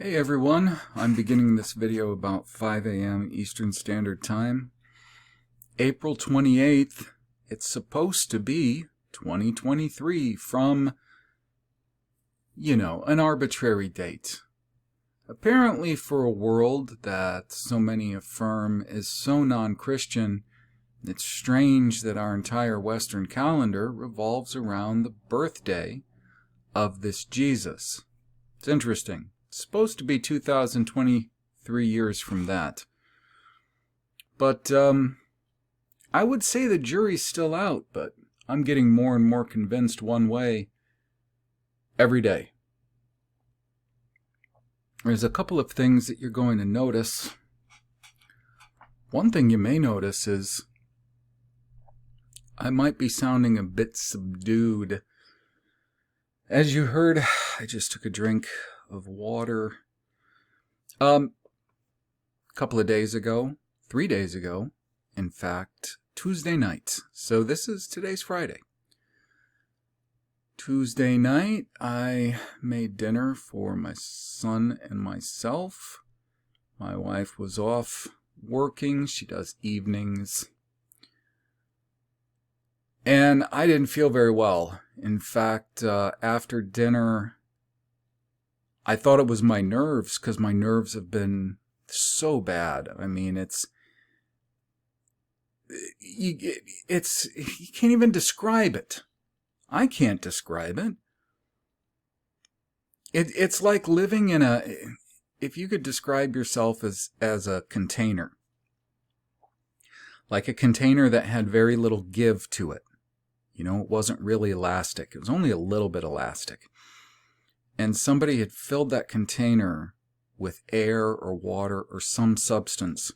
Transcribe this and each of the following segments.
Hey everyone, I'm beginning this video about 5 a.m. Eastern Standard Time. April 28th, it's supposed to be 2023 from, an arbitrary date. Apparently for a world that so many affirm is so non-Christian, it's strange that our entire Western calendar revolves around the birthday of this Jesus. It's interesting. It's supposed to be 2023 years from that. But I would say the jury's still out, but I'm getting more and more convinced one way every day. There's a couple of things that you're going to notice. One thing you may notice is I might be sounding a bit subdued. As you heard, I just took a drink of water. A couple of days ago, 3 days ago, in fact, Tuesday night. So today's Friday. Tuesday night, I made dinner for my son and myself. My wife was off working. She does evenings. And I didn't feel very well. In fact, after dinner, I thought it was my nerves because my nerves have been so bad. I mean, you can't even describe it. I can't describe it. It's like living in if you could describe yourself as a container. Like a container that had very little give to it. It wasn't really elastic. It was only a little bit elastic. And somebody had filled that container with air or water or some substance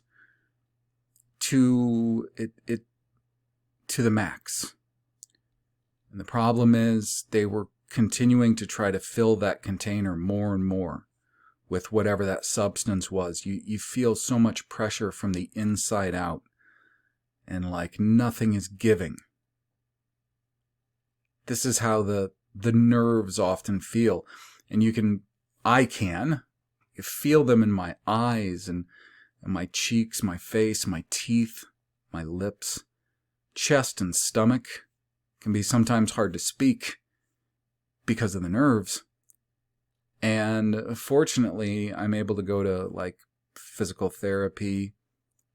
to the max. And the problem is they were continuing to try to fill that container more and more with whatever that substance was. You feel so much pressure from the inside out, and like nothing is giving. This is how the nerves often feel. And I can feel them in my eyes and my cheeks, my face, my teeth, my lips, chest and stomach. It can be sometimes hard to speak because of the nerves. And fortunately, I'm able to go to physical therapy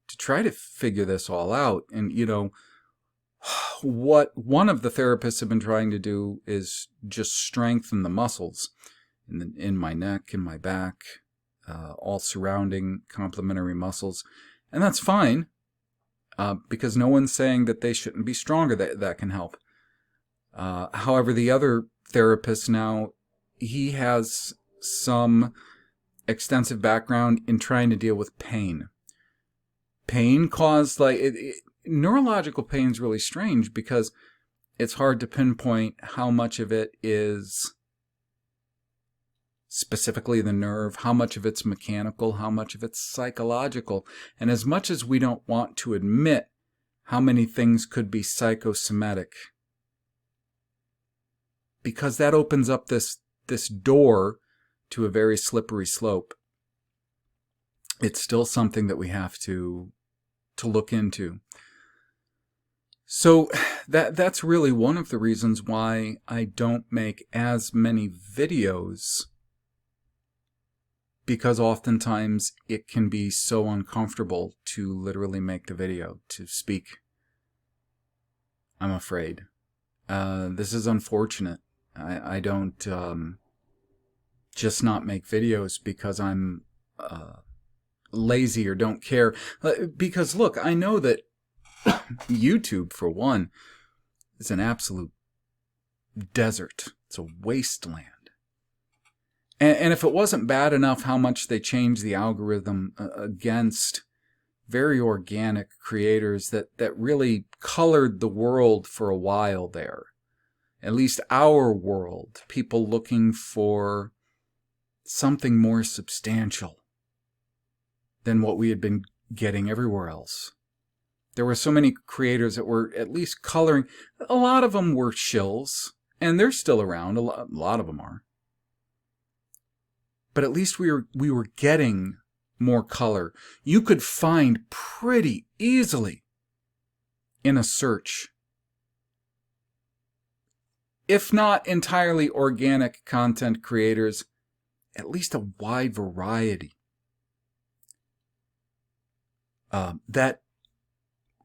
to try to figure this all out. And what one of the therapists have been trying to do is just strengthen the muscles in my neck, in my back, all surrounding complementary muscles. And that's fine, because no one's saying that they shouldn't be stronger. That can help. However, the other therapist now, he has some extensive background in trying to deal with pain. Pain caused, neurological pain is really strange because it's hard to pinpoint how much of it is specifically the nerve, how much of it's mechanical, how much of it's psychological. And as much as we don't want to admit how many things could be psychosomatic, because that opens up this door to a very slippery slope, it's still something that we have to look into. So that's really one of the reasons why I don't make as many videos, because oftentimes it can be so uncomfortable to literally make the video, to speak. I'm afraid. This is unfortunate. I don't just not make videos because I'm lazy or don't care. Because look, I know that YouTube, for one, is an absolute desert. It's a wasteland. And if it wasn't bad enough how much they changed the algorithm against very organic creators that really colored the world for a while there, at least our world, people looking for something more substantial than what we had been getting everywhere else. There were so many creators that were at least coloring. A lot of them were shills, and they're still around. A lot of them are. but at least we were getting more color. You could find pretty easily in a search, if not entirely organic content creators, at least a wide variety that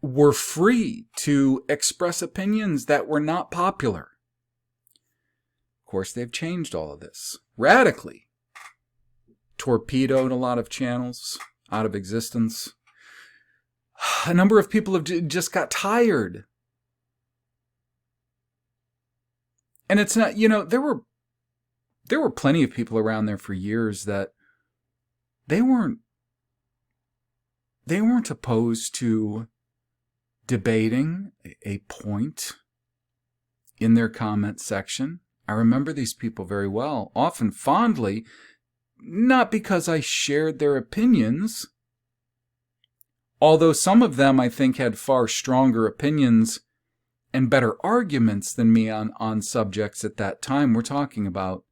were free to express opinions that were not popular. Of course, they've changed all of this radically. Torpedoed a lot of channels out of existence. A number of people have just got tired. And it's not, you know, there were plenty of people around there for years that they weren't opposed to debating a point in their comment section. I remember these people very well, often fondly, not because I shared their opinions, although some of them I think had far stronger opinions and better arguments than me on subjects at that time. We're talking about,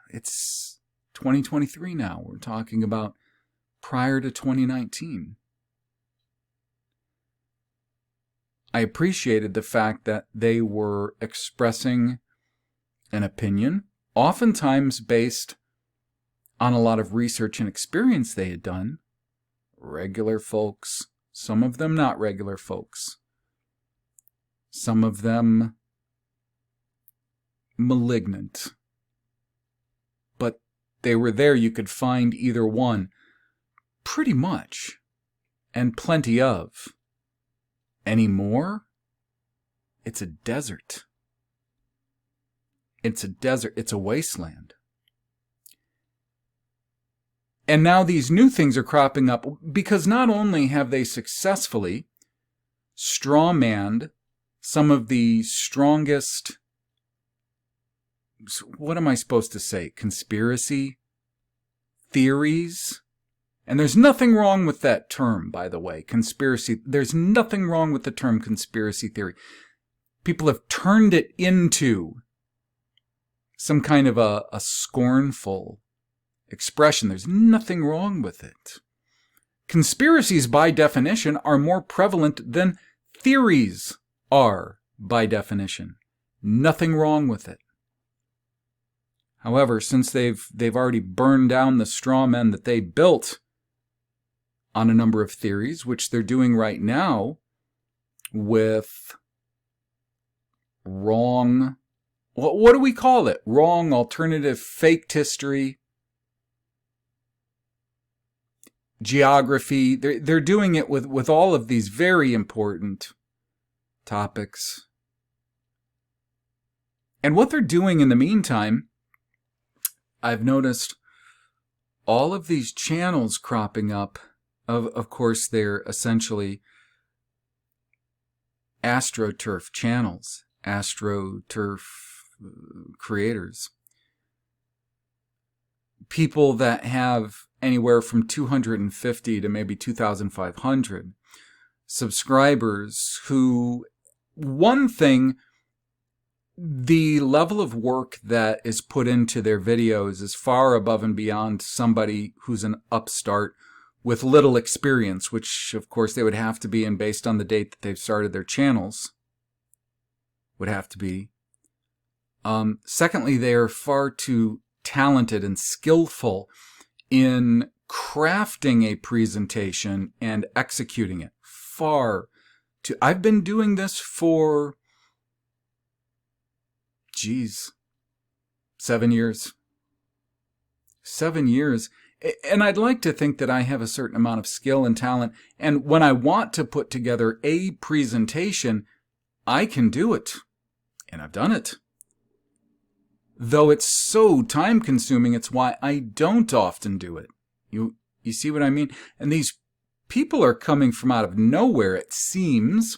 it's 2023 now. We're talking about prior to 2019. I appreciated the fact that they were expressing an opinion, oftentimes based on a lot of research and experience they had done. Regular folks, some of them not regular folks, some of them malignant. But they were there. You could find either one pretty much, and plenty of. Any more? It's a desert. It's a desert. It's a wasteland. And now these new things are cropping up because not only have they successfully strawmanned some of the strongest, what am I supposed to say, conspiracy theories? And there's nothing wrong with that term, by the way, conspiracy. There's nothing wrong with the term conspiracy theory. People have turned it into some kind of a scornful expression. There's nothing wrong with it. Conspiracies, by definition, are more prevalent than theories are, by definition. Nothing wrong with it. However, since they've already burned down the straw men that they built on a number of theories, which they're doing right now with wrong, what do we call it? Wrong, alternative, faked history, geography. They're doing it with all of these very important topics. And what they're doing in the meantime, I've noticed all of these channels cropping up. Of course, they're essentially AstroTurf channels, AstroTurf creators. People that have anywhere from 250 to maybe 2,500 subscribers who, one thing, the level of work that is put into their videos is far above and beyond somebody who's an upstart with little experience, which of course they would have to be, and based on the date that they've started their channels, would have to be. Secondly, they are far too talented and skillful in crafting a presentation and executing it. I've been doing this for, 7 years. 7 years. And I'd like to think that I have a certain amount of skill and talent. And when I want to put together a presentation, I can do it. And I've done it. Though it's so time consuming, it's why I don't often do it. You see what I mean? And these people are coming from out of nowhere, it seems.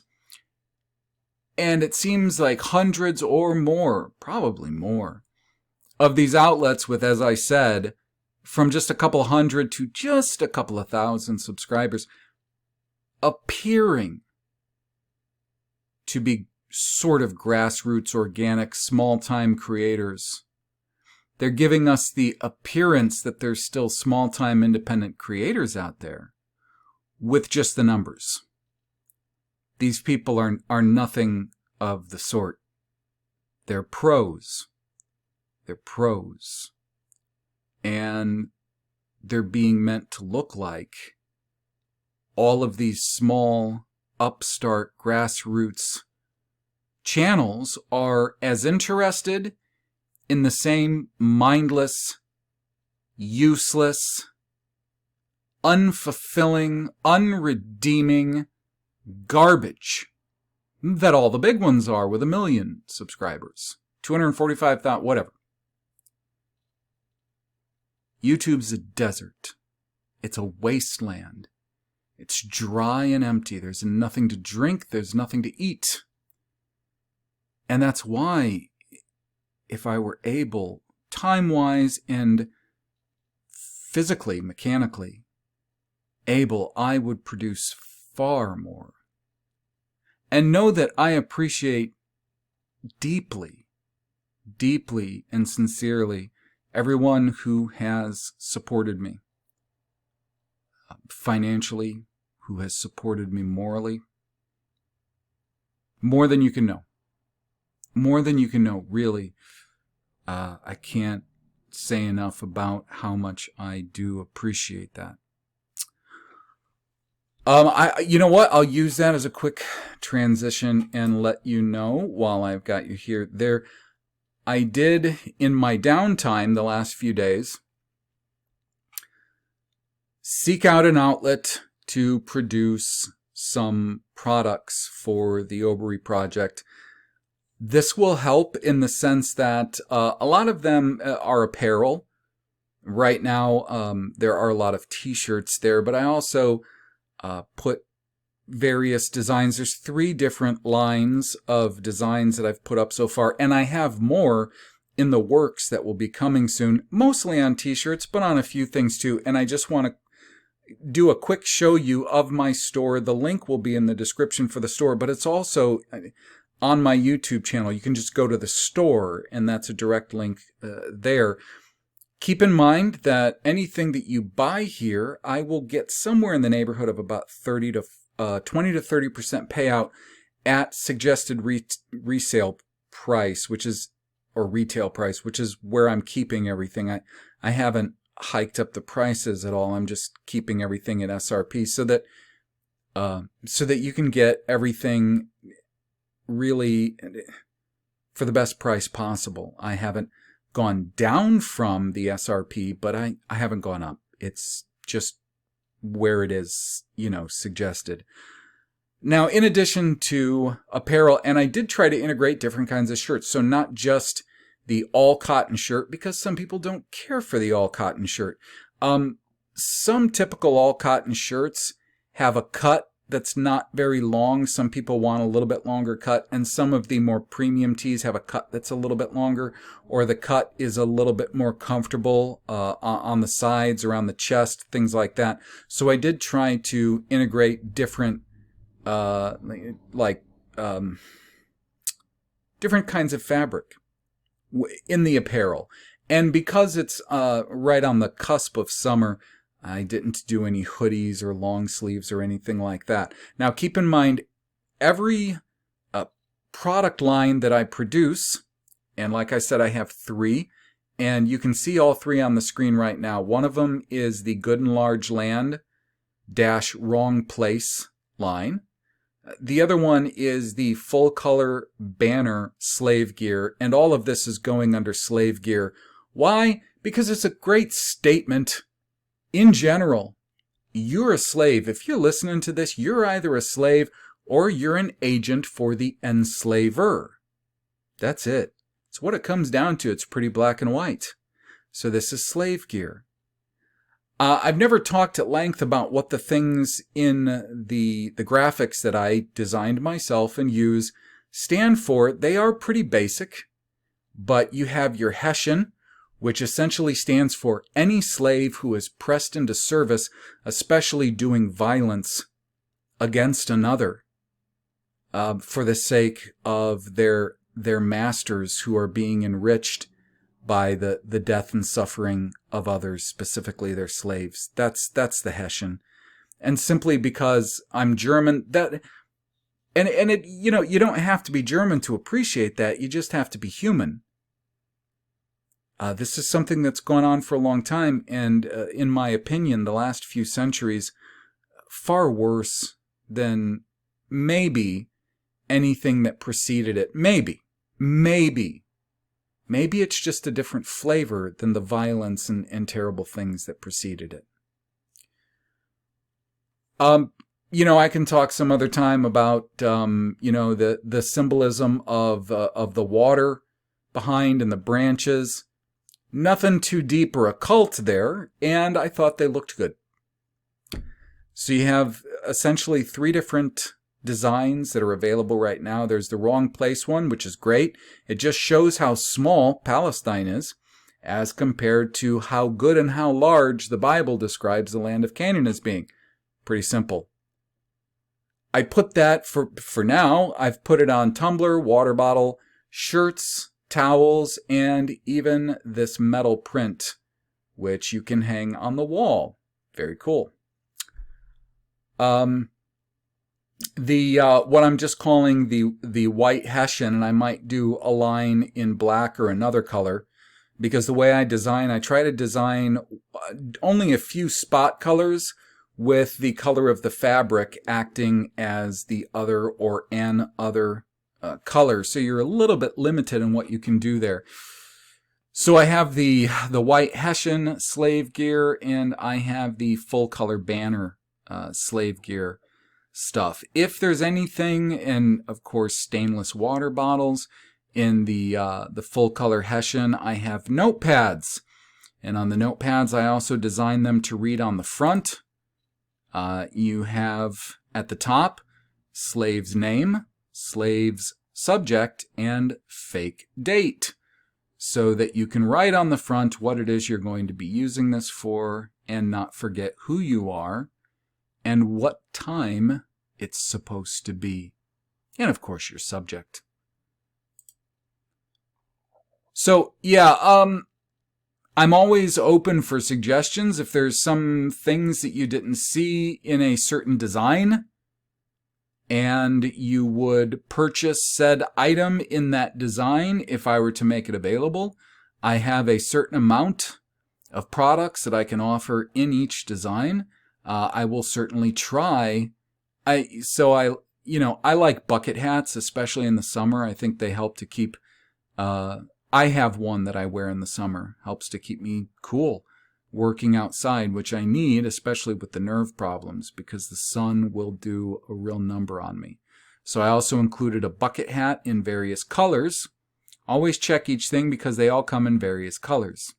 And it seems like hundreds or more, probably more, of these outlets with, as I said, from just a couple hundred to just a couple of thousand subscribers, appearing to be sort of grassroots, organic, small-time creators They're giving us the appearance that there's still small-time independent creators out there with just the numbers. These people are nothing of the sort. They're pros. They're pros. And they're being meant to look like all of these small, upstart, grassroots channels are as interested in the same mindless, useless, unfulfilling, unredeeming garbage that all the big ones are with 1 million subscribers, 245,000, whatever. YouTube's a desert. It's a wasteland. It's dry and empty. There's nothing to drink. There's nothing to eat. And that's why, if I were able, time-wise and physically, mechanically able, I would produce far more. And know that I appreciate deeply, deeply and sincerely everyone who has supported me financially, who has supported me morally. More than you can know. More than you can know, really. I can't say enough about how much I do appreciate that. You know what? I'll use that as a quick transition and let you know while I've got you here. I did, in my downtime the last few days, seek out an outlet to produce some products for the Obery project. This will help in the sense that a lot of them are apparel. Right now, there are a lot of t-shirts there, but I also put various designs. There's 3 different lines of designs that I've put up so far, and I have more in the works that will be coming soon, mostly on t-shirts, but on a few things too. And I just want to do a quick show you of my store. The link will be in the description for the store, but it's also on my YouTube channel. You can just go to the store, and that's a direct link there. Keep in mind that anything that you buy here, I will get somewhere in the neighborhood of about 20 to 30% payout at suggested resale price, which is, or retail price, which is where I'm keeping everything. I haven't hiked up the prices at all. I'm just keeping everything at SRP so that you can get everything really for the best price possible. I haven't gone down from the SRP, but I haven't gone up. It's just where it is, suggested. Now, in addition to apparel, and I did try to integrate different kinds of shirts, so not just the all-cotton shirt, because some people don't care for the all-cotton shirt. Some typical all-cotton shirts have a cut that's not very long. Some people want a little bit longer cut, and some of the more premium tees have a cut that's a little bit longer, or the cut is a little bit more comfortable on the sides, around the chest, things like that. So I did try to integrate different different kinds of fabric in the apparel. And because it's right on the cusp of summer, I didn't do any hoodies or long sleeves or anything like that. Now keep in mind, every product line that I produce, and like I said, I have 3, and you can see all 3 on the screen right now. One of them is the Good and Large Land - Wrong Place line. The other one is the full color banner slave gear, and all of this is going under slave gear. Why? Because it's a great statement. In general, you're a slave. If you're listening to this, you're either a slave or you're an agent for the enslaver. That's it. It's what it comes down to. It's pretty black and white. So this is slave gear. I've never talked at length about what the things in the graphics that I designed myself and use stand for. They are pretty basic, but you have your Hessian, which essentially stands for any slave who is pressed into service, especially doing violence against another, for the sake of their masters who are being enriched by the death and suffering of others, specifically their slaves. That's the Hessian. And simply because I'm German, and it, you know, you don't have to be German to appreciate that. You just have to be human. This is something that's gone on for a long time, and in my opinion, the last few centuries, far worse than maybe anything that preceded it. Maybe it's just a different flavor than the violence and terrible things that preceded it. You know, I can talk some other time about, you know, the symbolism of the water behind and the branches. Nothing too deep or occult there, and I thought they looked good. So you have essentially 3 different designs that are available right now. There's the wrong place one, which is great. It just shows how small Palestine is as compared to how good and how large the Bible describes the land of Canaan as being. Pretty simple. I put that for now. I've put it on tumbler, water bottle, shirts, towels, and even this metal print, which you can hang on the wall. Very cool. What I'm just calling the white Hessian, and I might do a line in black or another color, because the way I design, I try to design only a few spot colors with the color of the fabric acting as the other or an other color. So you're a little bit limited in what you can do there. So I have the white Hessian slave gear, and I have the full color banner slave gear stuff. If there's anything, and of course stainless water bottles, in the full color Hessian, I have notepads. And on the notepads, I also designed them to read on the front. You have at the top, slave's name, slave's subject, and fake date, so that you can write on the front what it is you're going to be using this for and not forget who you are and what time it's supposed to be. And of course your subject. So yeah, I'm always open for suggestions. If there's some things that you didn't see in a certain design and you would purchase said item in that design if I were to make it available, I have a certain amount of products that I can offer in each design. I will certainly try. I like bucket hats, especially in the summer. I think they help to keep, I have one that I wear in the summer. Helps to keep me cool working outside, which I need, especially with the nerve problems, because the sun will do a real number on me. So I also included a bucket hat in various colors. Always check each thing because they all come in various colors.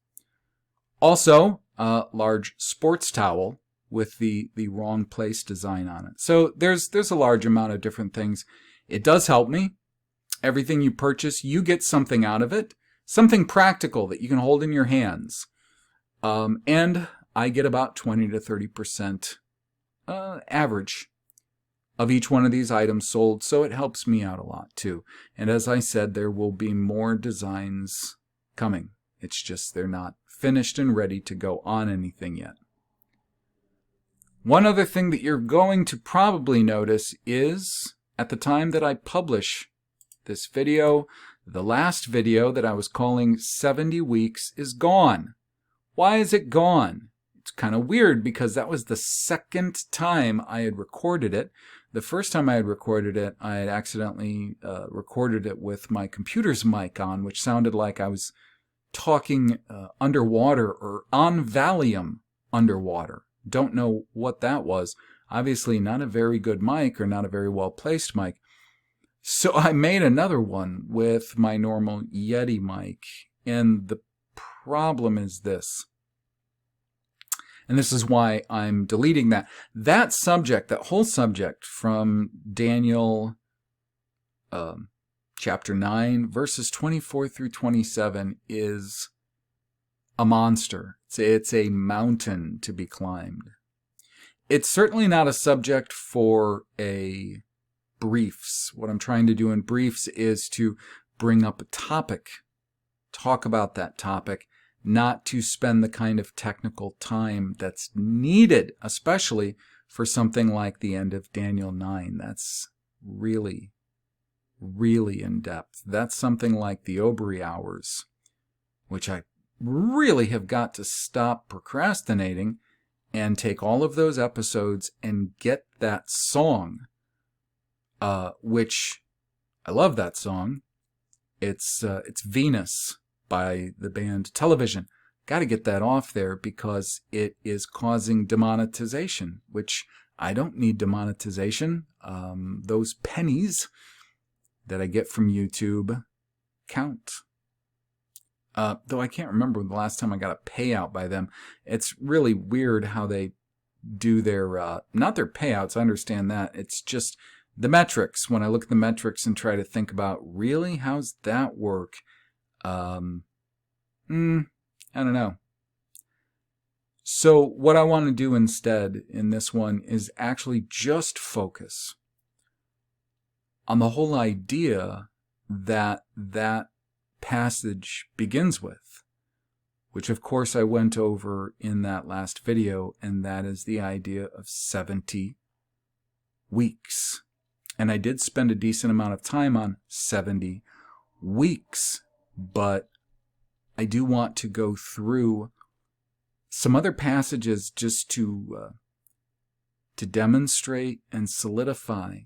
Also, a large sports towel with the wrong place design on it. So there's a large amount of different things. It does help me. Everything you purchase, you get something out of it. Something practical that you can hold in your hands. And I get about 20 to 30% average of each one of these items sold, so it helps me out a lot too. And as I said, there will be more designs coming. It's just they're not finished and ready to go on anything yet. One other thing that you're going to probably notice is at the time that I publish this video, the last video that I was calling 70 weeks is gone. Why is it gone? It's kind of weird because that was the second time I had recorded it. The first time I had recorded it, I had accidentally recorded it with my computer's mic on, which sounded like I was talking underwater or on Valium underwater. Don't know what that was. Obviously not a very good mic or not a very well placed mic. So I made another one with my normal Yeti mic, and the problem is this. And this is why I'm deleting that. That subject, that whole subject from Daniel chapter 9, verses 24 through 27 is a monster. It's a mountain to be climbed. It's certainly not a subject for a briefs. What I'm trying to do in briefs is to bring up a topic talk about that topic, not to spend the kind of technical time that's needed, especially for something like the end of Daniel 9. That's really, really in depth. That's something like the Obery hours, which I really have got to stop procrastinating and take all of those episodes and get that song, which I love that song. It's Venus by the band Television. Got to get that off there because it is causing demonetization, which I don't need demonetization. Those pennies that I get from YouTube count. Though I can't remember the last time I got a payout by them. It's really weird how they do their, not their payouts, I understand that. It's just the metrics. When I look at the metrics and try to think about, really, how's that work? I don't know. So what I want to do instead in this one is actually just focus on the whole idea that that passage begins with, which of course I went over in that last video, and that is the idea of 70 weeks. And I did spend a decent amount of time on 70 weeks, but I do want to go through some other passages just to demonstrate and solidify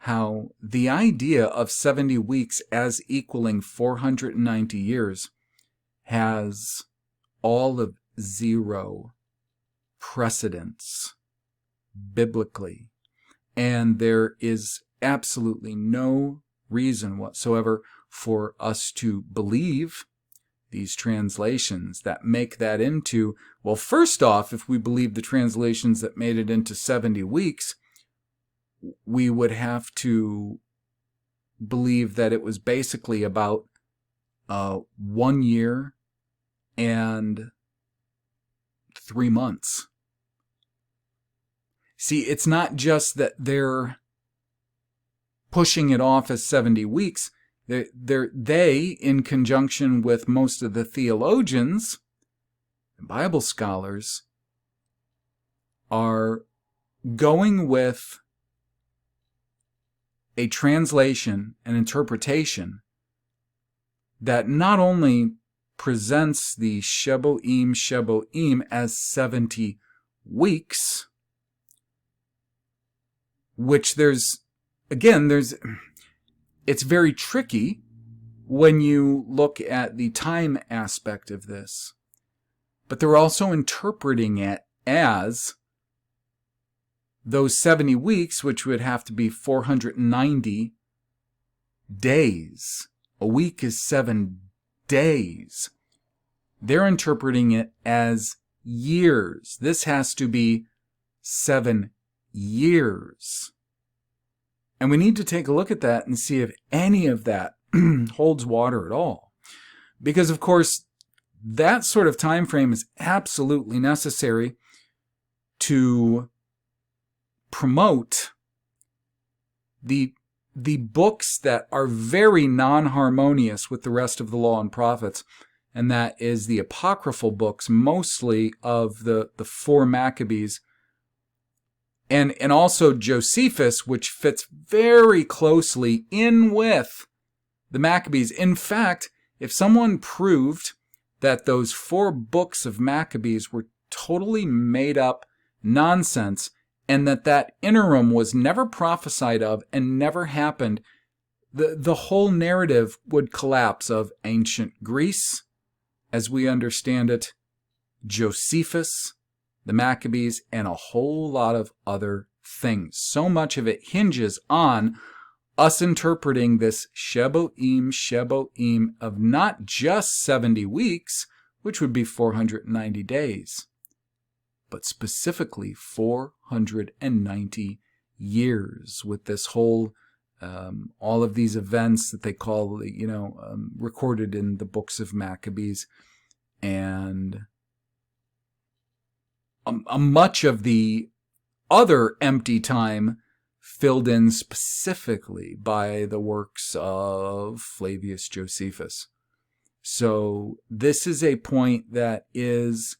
how the idea of 70 weeks as equaling 490 years has all of zero precedence biblically. And there is absolutely no reason whatsoever for us to believe these translations that make that into, well, first off, if we believe the translations that made it into 70 weeks, we would have to believe that it was basically about 1 year and 3 months. See, it's not just that they're pushing it off as 70 weeks. They, in conjunction with most of the theologians and Bible scholars, are going with a translation, an interpretation, that not only presents the ShBOYM ShBOYM as 70 weeks, which it's very tricky when you look at the time aspect of this. But they're also interpreting it as those 70 weeks, which would have to be 490 days. A week is 7 days. They're interpreting it as years. This has to be 7 years. And we need to take a look at that and see if any of that holds water at all. Because, of course, that sort of time frame is absolutely necessary to promote the books that are very non-harmonious with the rest of the law and prophets, and that is the apocryphal books, mostly of the 4 Maccabees, and also Josephus, which fits very closely in with the Maccabees. In fact, if someone proved that those 4 books of Maccabees were totally made up nonsense, and that interim was never prophesied of and never happened, the whole narrative would collapse of ancient Greece, as we understand it, Josephus, the Maccabees, and a whole lot of other things. So much of it hinges on us interpreting this ShBOYM ShBOYM of not just 70 weeks, which would be 490 days, but specifically 490 years, with this whole, all of these events that they call, recorded in the books of Maccabees, and much of the other empty time filled in specifically by the works of Flavius Josephus. So this is a point that is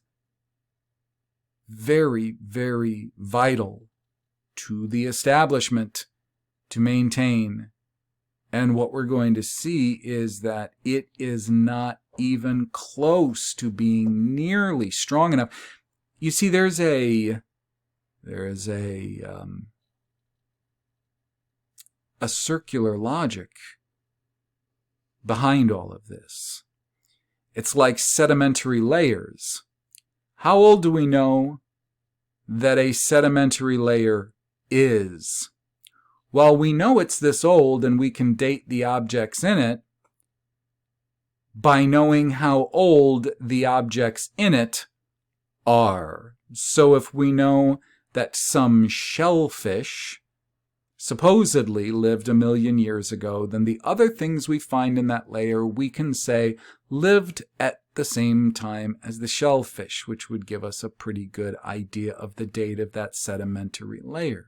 very, very vital to the establishment to maintain. And what we're going to see is that it is not even close to being nearly strong enough. You see, there is a circular logic behind all of this. It's like sedimentary layers. How old do we know that a sedimentary layer is? Well, we know it's this old, and we can date the objects in it by knowing how old the objects in it are. So if we know that some shellfish supposedly lived 1 million years ago, then the other things we find in that layer we can say lived at the same time as the shellfish, which would give us a pretty good idea of the date of that sedimentary layer.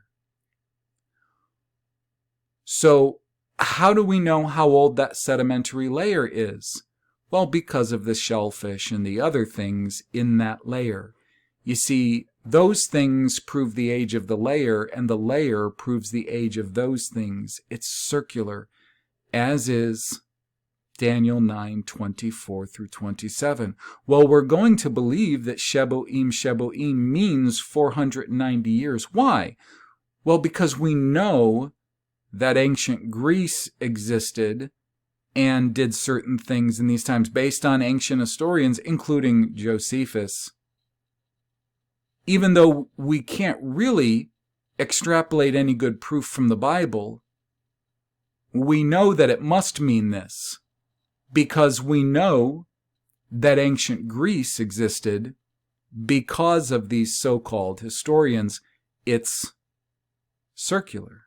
So how do we know how old that sedimentary layer is? Well, because of the shellfish and the other things in that layer. You see, those things prove the age of the layer, and the layer proves the age of those things. It's circular, as is Daniel 9:24 through 27. Well, we're going to believe that ShBOYM ShBOYM means 490 years. Why? Well, because we know that ancient Greece existed and did certain things in these times based on ancient historians, including Josephus. Even though we can't really extrapolate any good proof from the Bible, we know that it must mean this, because we know that ancient Greece existed because of these so-called historians. It's circular.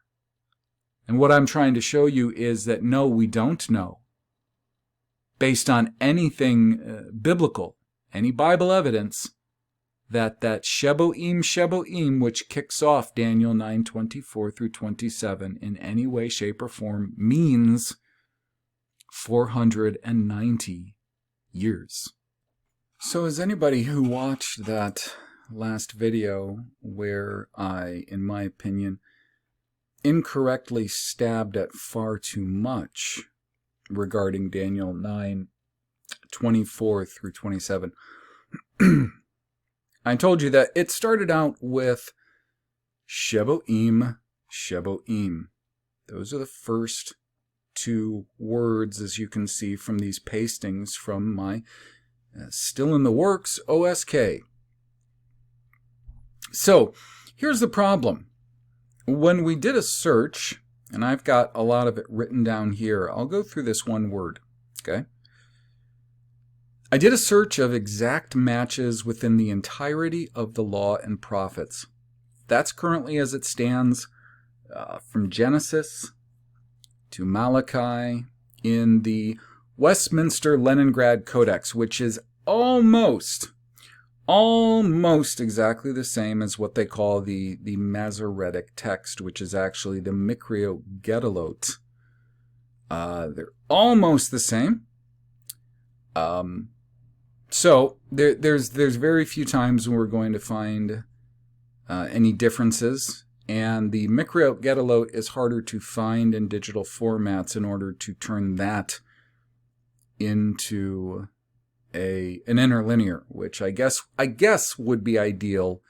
And what I'm trying to show you is that no, we don't know, based on anything biblical, any Bible evidence, that ShBOYM ShBOYM, which kicks off Daniel 9:24 through 27, in any way, shape, or form means 490 years. So as anybody who watched that last video where I, in my opinion, incorrectly stabbed at far too much regarding Daniel 9:24 through 27, I told you that it started out with ShBOYM ShBOYM. Those are the first two words, as you can see from these pastings from my still in the works OSK. So here's the problem. When we did a search, and I've got a lot of it written down here, I'll go through this one word, okay? I did a search of exact matches within the entirety of the Law and Prophets. That's currently as it stands from Genesis to Malachi in the Westminster Leningrad Codex, which is almost exactly the same as what they call the Masoretic text, which is actually the Mikriot. They're almost the same. So there's very few times when we're going to find any differences, and the Mikriot is harder to find in digital formats in order to turn that into an interlinear, which I guess would be ideal,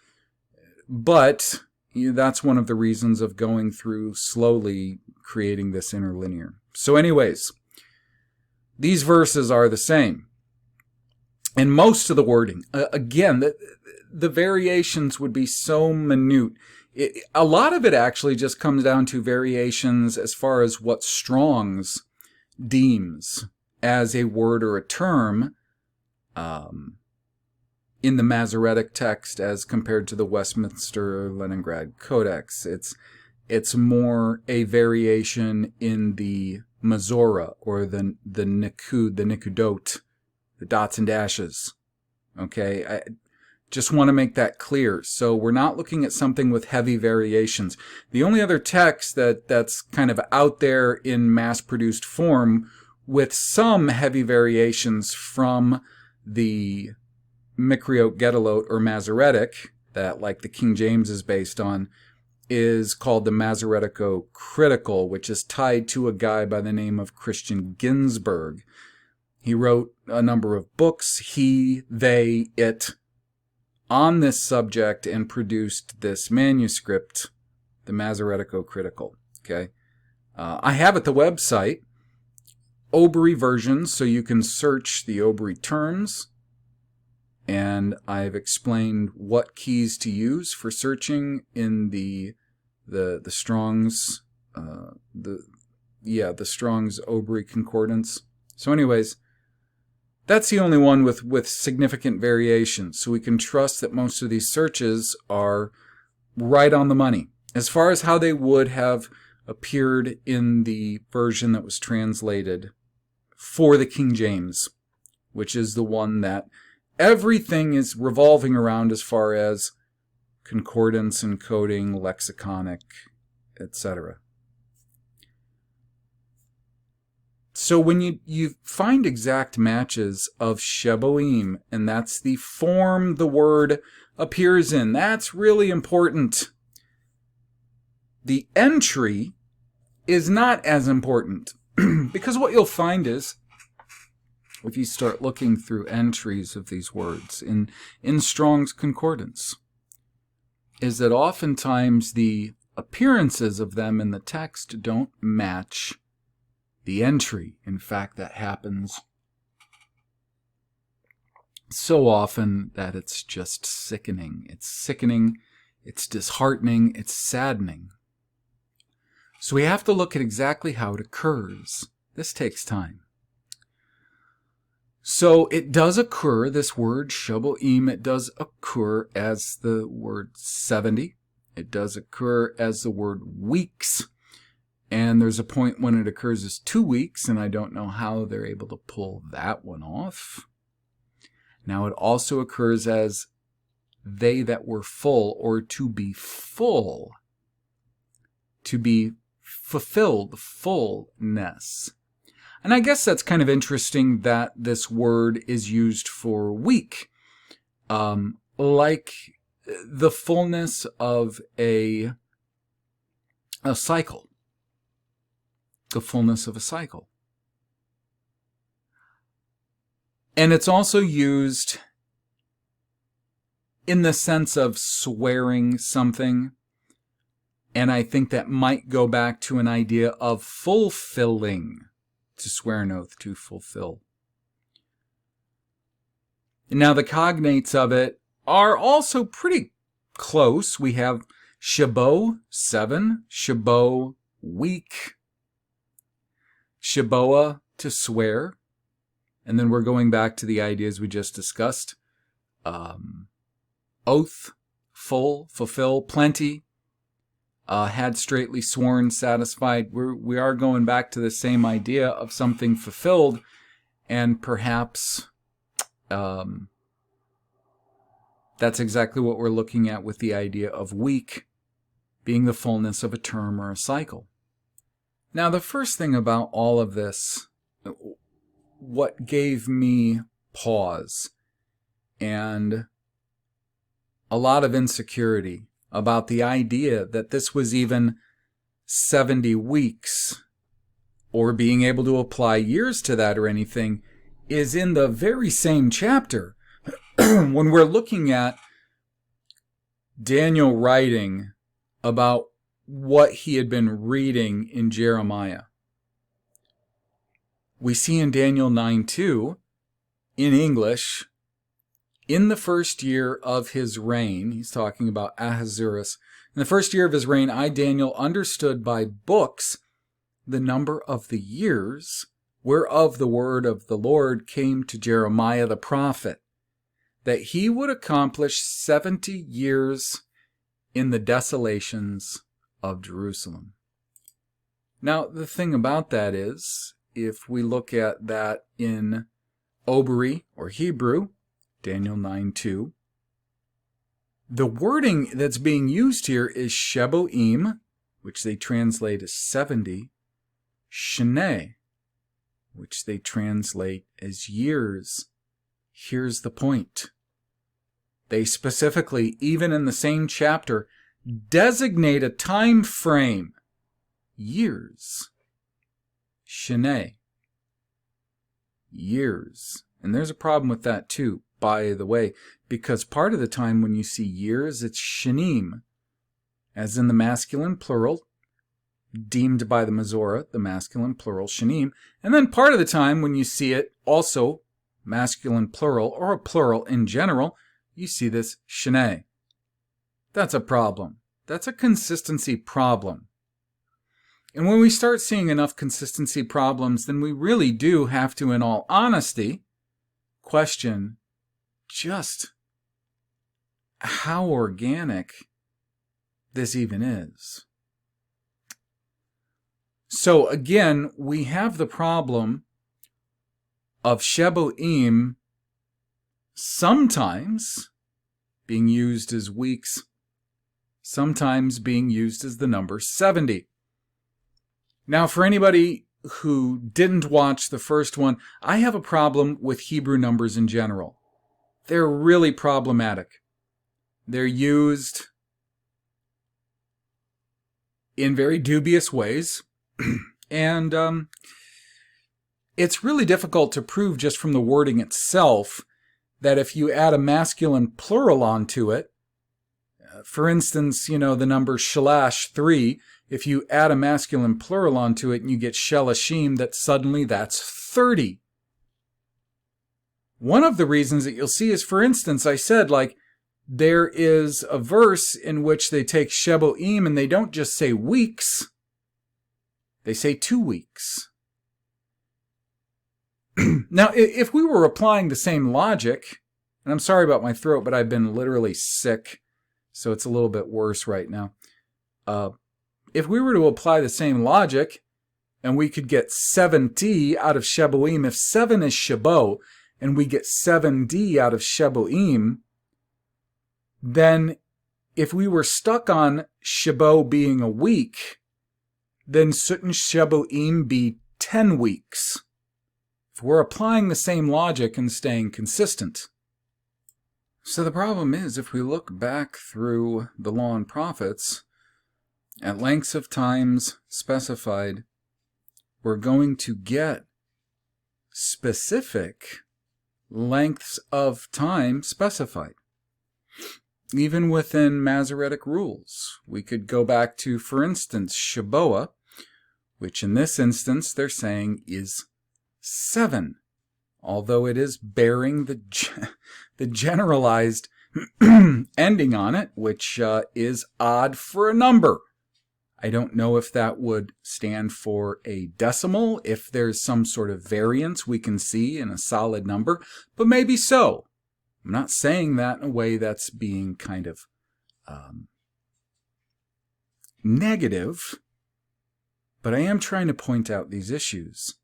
but that's one of the reasons of going through slowly creating this interlinear. So anyways, these verses are the same. And most of the wording, again, the variations would be so minute. A lot of it actually just comes down to variations as far as what Strong's deems as a word or a term in the Masoretic text as compared to the Westminster Leningrad Codex. It's more a variation in the Mazora or the Nikud, the Nikudot, the dots and dashes. Okay, I just want to make that clear. So we're not looking at something with heavy variations. The only other text that's kind of out there in mass-produced form with some heavy variations from the Micriot, Gedalot, or Masoretic, that like the King James is based on, is called the Masoretico-Critical, which is tied to a guy by the name of Christian Ginsburg. He wrote a number of books, he, they, it, on this subject and produced this manuscript, the Masoretico-Critical. Okay, I have at the website Obery versions, so you can search the Obery terms, and I've explained what keys to use for searching in the Strong's the Strong's Obery concordance. So anyways, that's the only one with significant variations, so we can trust that most of these searches are right on the money as far as how they would have appeared in the version that was translated for the King James, which is the one that everything is revolving around as far as concordance, encoding, lexiconic, etc. So when you find exact matches of ShBOYM, and that's the form the word appears in, that's really important. The entry is not as important, because what you'll find is, if you start looking through entries of these words in Strong's Concordance, is that oftentimes the appearances of them in the text don't match the entry. In fact, that happens so often that it's just sickening. It's sickening, it's disheartening, it's saddening. So we have to look at exactly how it occurs. This takes time. So it does occur, this word ShBOYM, it does occur as the word 70. It does occur as the word weeks. And there's a point when it occurs as 2 weeks, and I don't know how they're able to pull that one off. Now it also occurs as they that were full, or to be full, to be fulfilled, fullness. And I guess that's kind of interesting that this word is used for week, like the fullness of a cycle. The fullness of a cycle. And it's also used in the sense of swearing something. And I think that might go back to an idea of fulfilling. To swear an oath, to fulfill. Now the cognates of it are also pretty close. We have ShBO, 7, ShBO, week, ShBOA, to swear. And then we're going back to the ideas we just discussed. Oath, full, fulfill, plenty. Had straightly sworn, satisfied. We are going back to the same idea of something fulfilled, and perhaps that's exactly what we're looking at with the idea of week being the fullness of a term or a cycle. Now, the first thing about all of this, what gave me pause and a lot of insecurity about the idea that this was even 70 weeks or being able to apply years to that or anything, is in the very same chapter when we're looking at Daniel writing about what he had been reading in Jeremiah. We see in Daniel 9:2, in English, in the first year of his reign, he's talking about Ahasuerus, in the first year of his reign, I, Daniel, understood by books the number of the years whereof the word of the Lord came to Jeremiah the prophet, that he would accomplish 70 years in the desolations of Jerusalem. Now, the thing about that is, if we look at that in Obery or Hebrew, Daniel 9:2, the wording that's being used here is ShBOYM, which they translate as 70, Shene, which they translate as years. Here's the point. They specifically, even in the same chapter, designate a time frame. Years. Shene. Years. And there's a problem with that too, by the way, because part of the time when you see years, it's shanim, as in the masculine plural, deemed by the Masorah, the masculine plural, shanim. And then part of the time when you see it also masculine plural, or a plural in general, you see this shene. That's a problem. That's a consistency problem. And when we start seeing enough consistency problems, then we really do have to, in all honesty, question just how organic this even is. So again, we have the problem of ShBOYM sometimes being used as weeks, sometimes being used as the number 70. Now, for anybody who didn't watch the first one, I have a problem with Hebrew numbers in general. They're really problematic. They're used in very dubious ways, and it's really difficult to prove just from the wording itself that if you add a masculine plural onto it, for instance, the number shalash, 3, if you add a masculine plural onto it and you get shelashim, that suddenly that's 30. One of the reasons that you'll see is, for instance, I said, there is a verse in which they take ShBOYM and they don't just say weeks, they say 2 weeks. Now, if we were applying the same logic, and I'm sorry about my throat, but I've been literally sick, so it's a little bit worse right now. If we were to apply the same logic, and we could get 7D out of ShBOYM, if 7 is shabo, and we get 7D out of ShBOYM, then if we were stuck on shabo being a week, then shouldn't ShBOYM be 10 weeks? If we're applying the same logic and staying consistent. So the problem is, if we look back through the Law and Prophets, at lengths of times specified, we're going to get specific lengths of time specified. Even within Masoretic rules, we could go back to, for instance, Shaboa, which in this instance they're saying is 7, although it is bearing the generalized ending on it, which is odd for a number. I don't know if that would stand for a decimal, if there's some sort of variance we can see in a solid number, but maybe so. I'm not saying that in a way that's being kind of negative, but I am trying to point out these issues.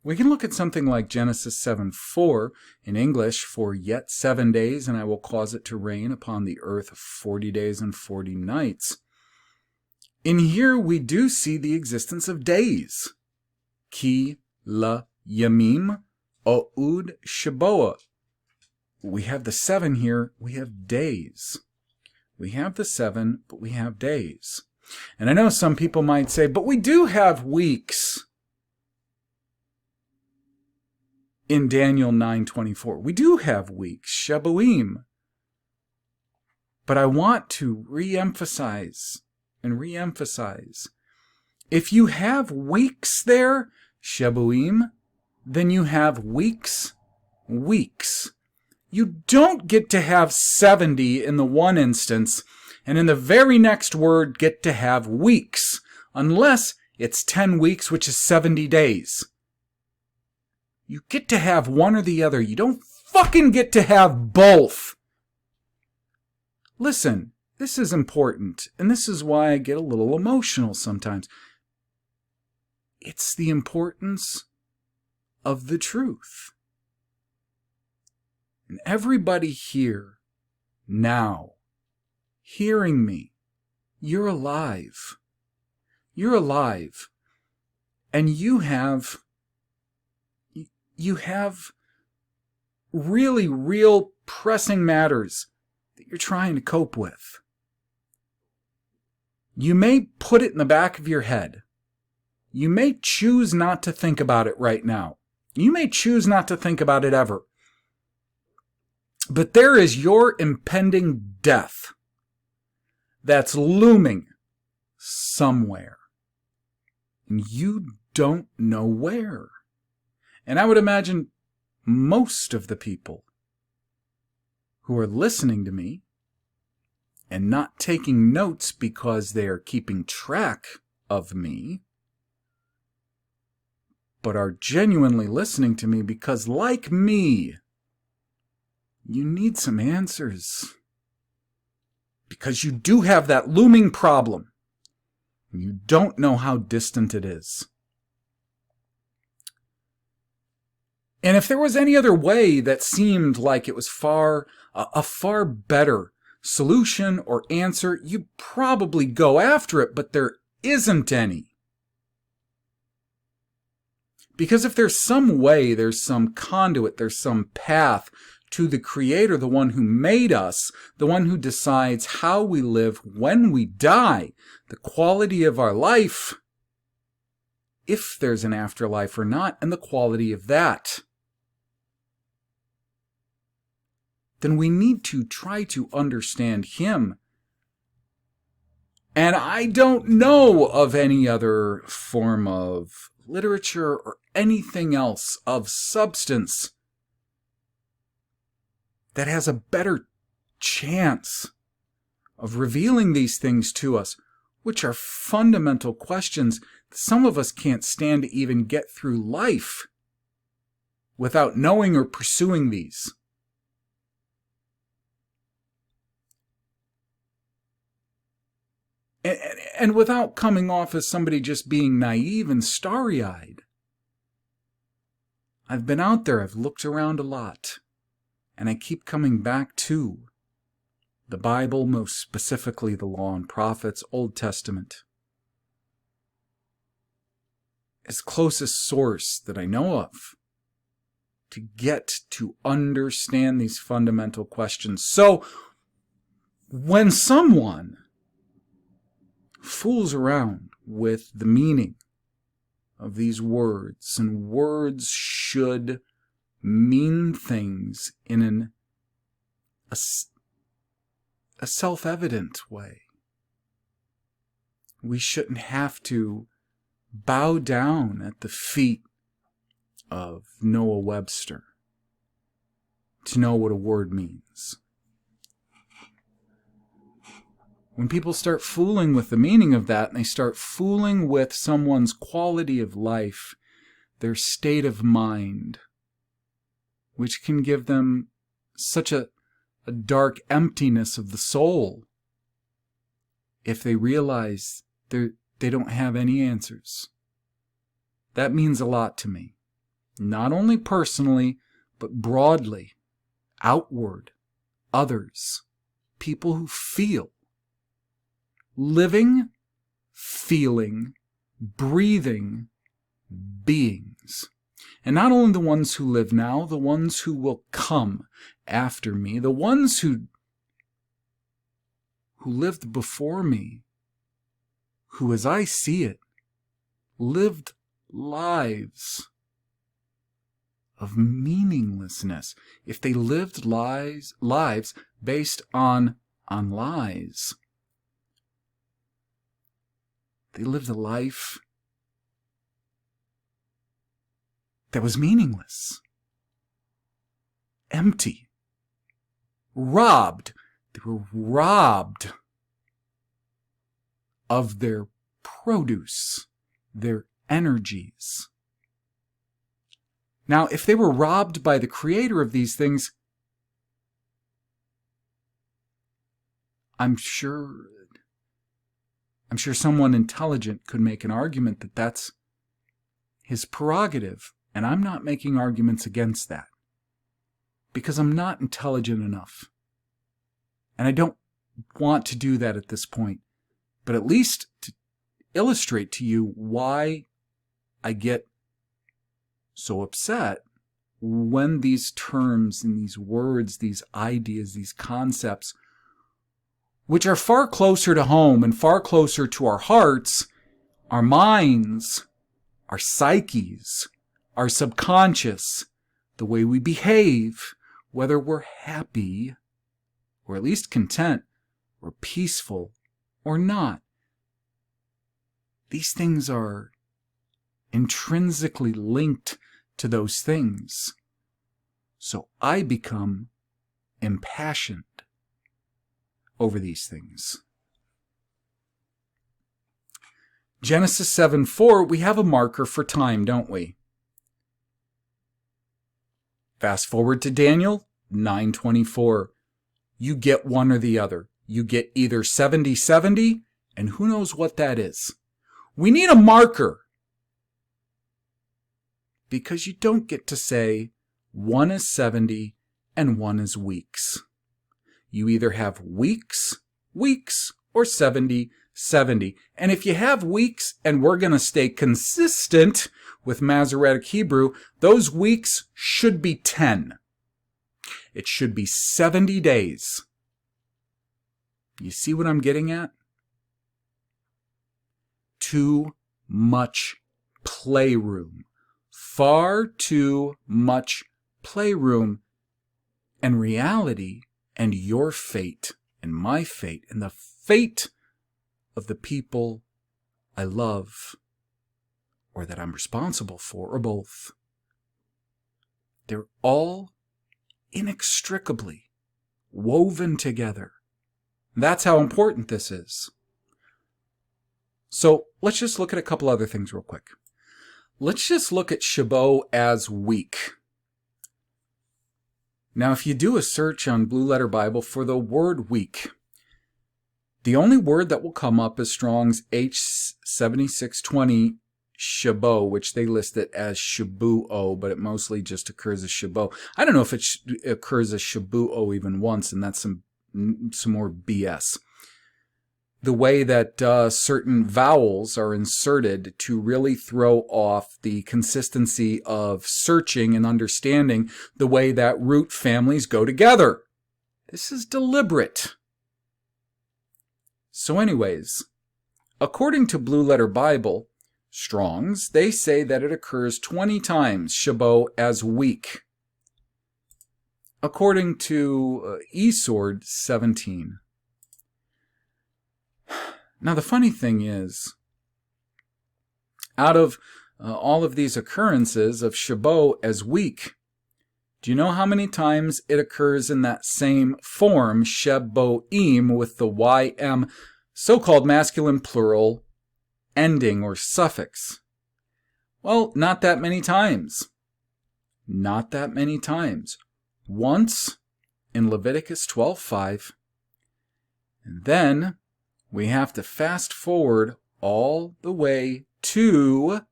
We can look at something like Genesis 7:4 in English, for yet 7 days, and I will cause it to rain upon the earth 40 days and 40 nights. In here, we do see the existence of days. Ki la yamim o'ud shaboa. We have the 7 here, we have days. We have the 7, but we have days. And I know some people might say, but we do have weeks. In Daniel 9:24, we do have weeks, ShBOYM. But I want to re-emphasize and re-emphasize. If you have weeks there, ShBOYM, then you have weeks. You don't get to have 70 in the one instance, and in the very next word get to have weeks, unless it's 10 weeks, which is 70 days. You get to have one or the other. You don't fucking get to have both. Listen, this is important, and this is why I get a little emotional sometimes. It's the importance of the truth. And everybody here, now, hearing me, you're alive. You're alive. And you have you have really real pressing matters that you're trying to cope with. You may put it in the back of your head. You may choose not to think about it right now. You may choose not to think about it ever. But there is your impending death that's looming somewhere. And you don't know where. And I would imagine most of the people who are listening to me and not taking notes because they are keeping track of me, but are genuinely listening to me because, like me, you need some answers. Because you do have that looming problem. You don't know how distant it is. And if there was any other way that seemed like it was a far better solution or answer, you'd probably go after it, but there isn't any. Because if there's some way, there's some conduit, there's some path to the Creator, the one who made us, the one who decides how we live when we die, the quality of our life, if there's an afterlife or not, and the quality of that, then we need to try to understand Him. And I don't know of any other form of literature or anything else of substance that has a better chance of revealing these things to us, which are fundamental questions that some of us can't stand to even get through life without knowing or pursuing these. And without coming off as somebody just being naive and starry-eyed. I've been out there, I've looked around a lot, and I keep coming back to the Bible, most specifically the Law and Prophets, Old Testament, as closest source that I know of to get to understand these fundamental questions. So, when someone fools around with the meaning of these words, and words should mean things in a self-evident way. We shouldn't have to bow down at the feet of Noah Webster to know what a word means. When people start fooling with the meaning of that, and they start fooling with someone's quality of life, their state of mind, which can give them such a dark emptiness of the soul if they realize they don't have any answers. That means a lot to me. Not only personally, but broadly, outward, others, people who feel. Living, feeling, breathing beings. And not only the ones who live now, the ones who will come after me, the ones who lived before me, who, as I see it, lived lives of meaninglessness. If they lived lives based on lies, they lived a life that was meaningless, empty, robbed. They were robbed of their produce, their energies. Now, if they were robbed by the Creator of these things, I'm sure someone intelligent could make an argument that that's His prerogative, and I'm not making arguments against that, because I'm not intelligent enough, and I don't want to do that at this point, but at least to illustrate to you why I get so upset when these terms and these words, these ideas, these concepts, which are far closer to home and far closer to our hearts, our minds, our psyches, our subconscious, the way we behave, whether we're happy or at least content or peaceful or not. These things are intrinsically linked to those things. So I become impassioned over these things. Genesis 7:4, we have a marker for time, don't we? Fast forward to Daniel 9:24. You get one or the other. You get either 70/70, and who knows what that is. We need a marker, because you don't get to say one is 70 and one is weeks. You either have weeks, or 70, 70. And if you have weeks, and we're going to stay consistent with Masoretic Hebrew, those weeks should be 10. It should be 70 days. You see what I'm getting at? Too much playroom. Far too much playroom. And reality, and your fate, and my fate, and the fate of the people I love, or that I'm responsible for, or both, they're all inextricably woven together. That's how important this is. So let's just look at a couple other things real quick. Let's just look at ShBO as week. Now, if you do a search on Blue Letter Bible for the word week, the only word that will come up is Strong's H7620 ShBO, which they list it as ShBOO, but it mostly just occurs as ShBO. I don't know if it occurs as ShBOO even once, and that's some more BS. The way that certain vowels are inserted to really throw off the consistency of searching and understanding the way that root families go together. This is deliberate. So anyways, according to Blue Letter Bible, Strong's, they say that it occurs 20 times, ShBO as week. According to eSword, 17. Now, the funny thing is, out of all of these occurrences of ShBO as week, do you know how many times it occurs in that same form, ShBOYM, with the YM, so-called masculine plural, ending or suffix? Well, not that many times. Not that many times. Once in Leviticus 12:5, and then we have to fast forward all the way to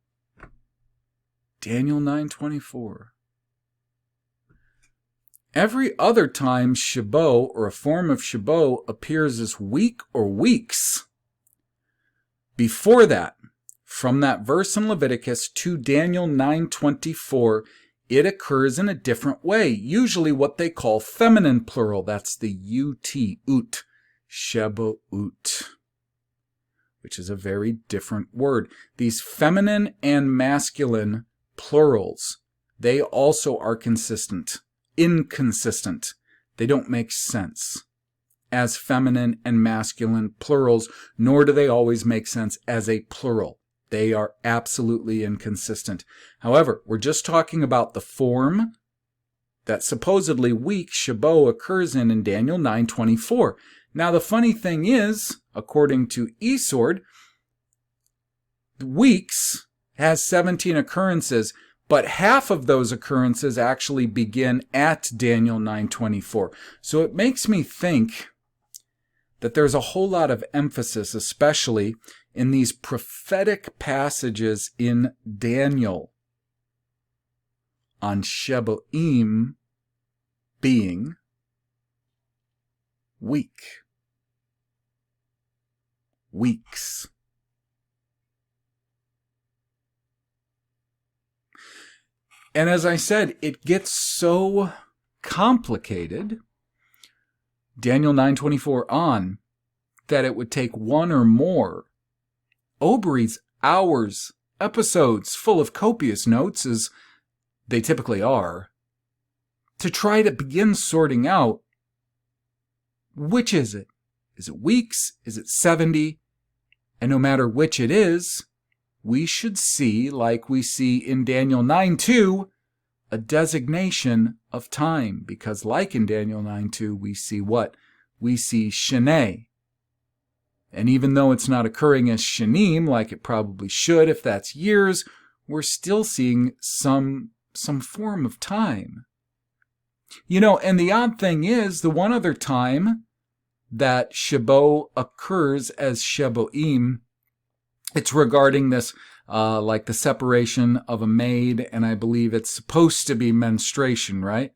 Daniel 9:24. Every other time ShBO, or a form of ShBO, appears as week or weeks. Before that, from that verse in Leviticus to Daniel 9:24, it occurs in a different way, usually what they call feminine plural. That's the ut, ut. ShBOOT, which is a very different word. These feminine and masculine plurals, they also are inconsistent. They don't make sense as feminine and masculine plurals, nor do they always make sense as a plural. They are absolutely inconsistent. However, we're just talking about the form that supposedly week ShBO occurs in Daniel 9:24. Now, the funny thing is, according to eSword, weeks has 17 occurrences, but half of those occurrences actually begin at Daniel 9:24. So it makes me think that there's a whole lot of emphasis, especially in these prophetic passages in Daniel, on ShBOYM being week. Weeks. And as I said, it gets so complicated, Daniel 9:24 on, that it would take one or more Oberies, hours, episodes full of copious notes, as they typically are, to try to begin sorting out which is it? Is it weeks? Is it 70? And no matter which it is, we should see, like we see in Daniel 9:2, a designation of time. Because like in Daniel 9:2, we see what? We see Shene. And even though it's not occurring as Shanim, like it probably should if that's years, we're still seeing some form of time. You know, and the odd thing is, the one other time that Shabo occurs as ShBOYM, it's regarding this, like the separation of a maid, and I believe it's supposed to be menstruation, right?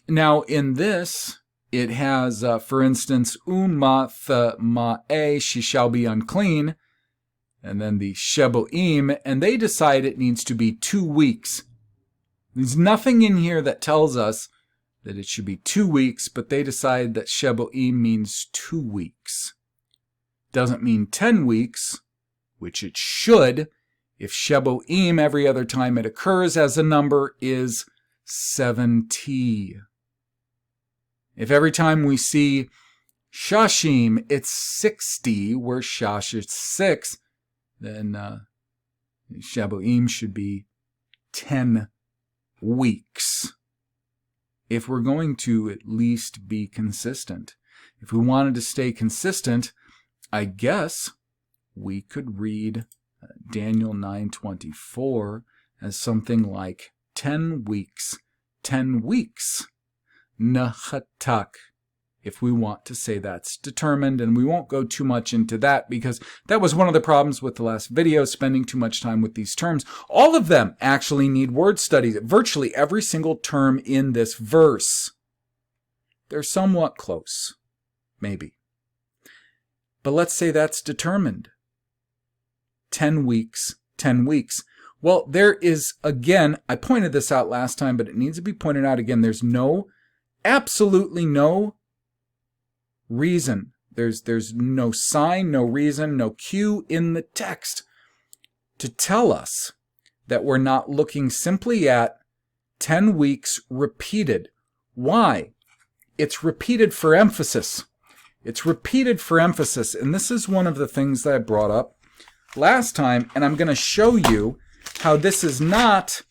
Now, in this, it has, for instance, ma'e, she shall be unclean, and then the ShBOYM, and they decide it needs to be 2 weeks. There's nothing in here that tells us that it should be 2 weeks, but they decide that ShBOYM means 2 weeks. Doesn't mean 10 weeks, which it should, if ShBOYM every other time it occurs as a number is 70. If every time we see Shashim it's 60, where Shash is 6, then ShBOYM should be 10 weeks. If we're going to at least be consistent. If we wanted to stay consistent, I guess we could read Daniel 9:24 as something like 10 weeks. 10 weeks. Nahatak. If we want to say that's determined, and we won't go too much into that because that was one of the problems with the last video, spending too much time with these terms. All of them actually need word studies, virtually every single term in this verse. They're somewhat close, maybe. But let's say that's determined. 10 weeks, 10 weeks. Well, there is, again, I pointed this out last time, but it needs to be pointed out again. There's absolutely no reason. There's no sign, no reason, no cue in the text to tell us that we're not looking simply at 10 weeks repeated. Why? It's repeated for emphasis. It's repeated for emphasis, and this is one of the things that I brought up last time, and I'm going to show you how this is not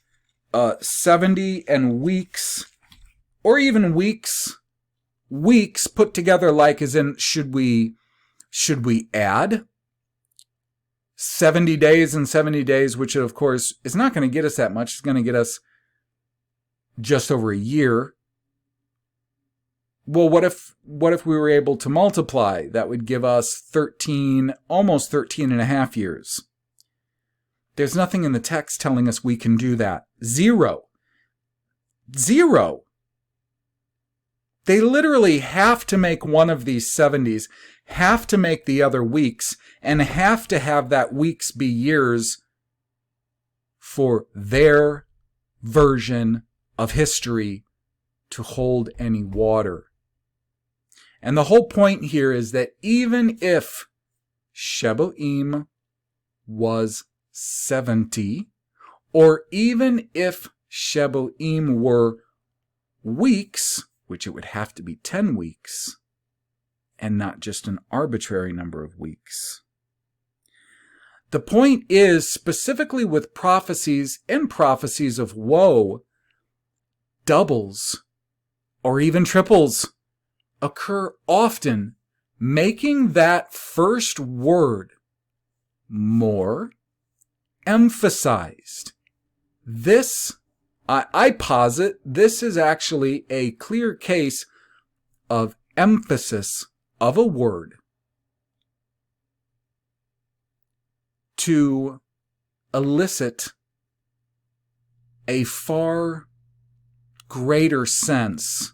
70 and weeks, or even weeks put together, like as in should we add 70 days and 70 days, which of course is not going to get us that much. It's going to get us just over a year. Well, what if we were able to multiply? That would give us 13, almost 13 and a half years. There's nothing in the text telling us we can do that. Zero. They literally have to make one of these 70s, have to make the other weeks, and have to have that weeks be years for their version of history to hold any water. And the whole point here is that even if ShBOYM was 70, or even if ShBOYM were weeks, which it would have to be 10 weeks, and not just an arbitrary number of weeks. The point is, specifically with prophecies and prophecies of woe, doubles, or even triples, occur often, making that first word more emphasized. This, I posit, this is actually a clear case of emphasis of a word to elicit a far greater sense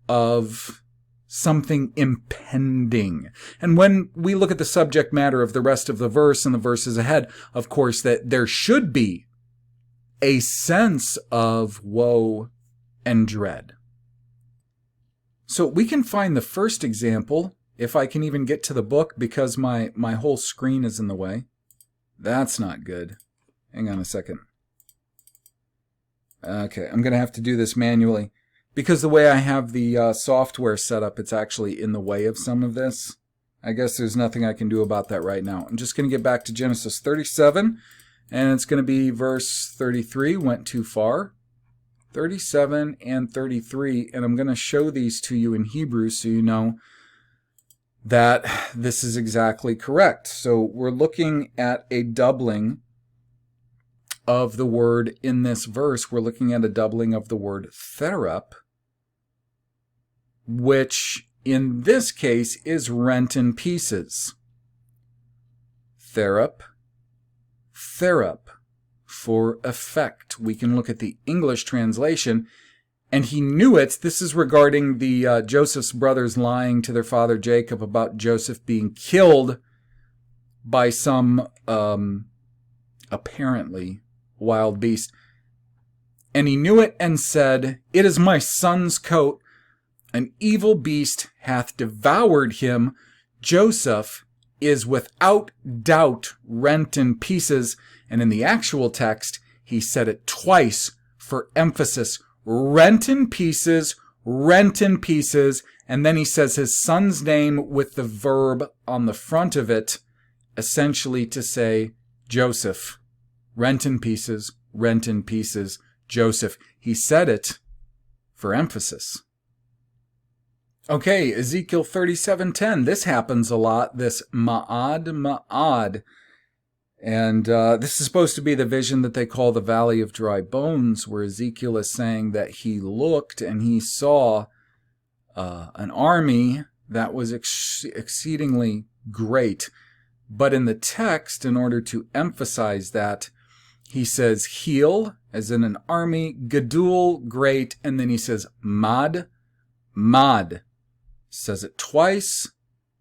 of something impending. And when we look at the subject matter of the rest of the verse and the verses ahead, of course, that there should be a sense of woe and dread. So we can find the first example, if I can even get to the book, because my whole screen is in the way. That's not good. Hang on a second. Okay, I'm going to have to do this manually. Because the way I have the software set up, it's actually in the way of some of this. I guess there's nothing I can do about that right now. I'm just going to get back to Genesis 37, and it's going to be verse 33, went too far. 37 and 33, and I'm going to show these to you in Hebrew so you know that this is exactly correct. So we're looking at a doubling of the word in this verse. We're looking at a doubling of the word therap, which in this case is rent in pieces. Therap, therap, for effect. We can look at the English translation, and he knew it. This is regarding the Joseph's brothers lying to their father Jacob about Joseph being killed by some apparently wild beast. And he knew it and said, "It is my son's coat. An evil beast hath devoured him. Joseph is without doubt rent in pieces." And in the actual text, he said it twice for emphasis. Rent in pieces, rent in pieces. And then he says his son's name with the verb on the front of it, essentially to say Joseph. Rent in pieces, Joseph. He said it for emphasis. Okay, Ezekiel 37:10. This happens a lot, this ma'ad. And this is supposed to be the vision that they call the Valley of Dry Bones, where Ezekiel is saying that he looked and he saw an army that was exceedingly great. But in the text, in order to emphasize that, he says heel, as in an army, gadul, great, and then he says mad. Says it twice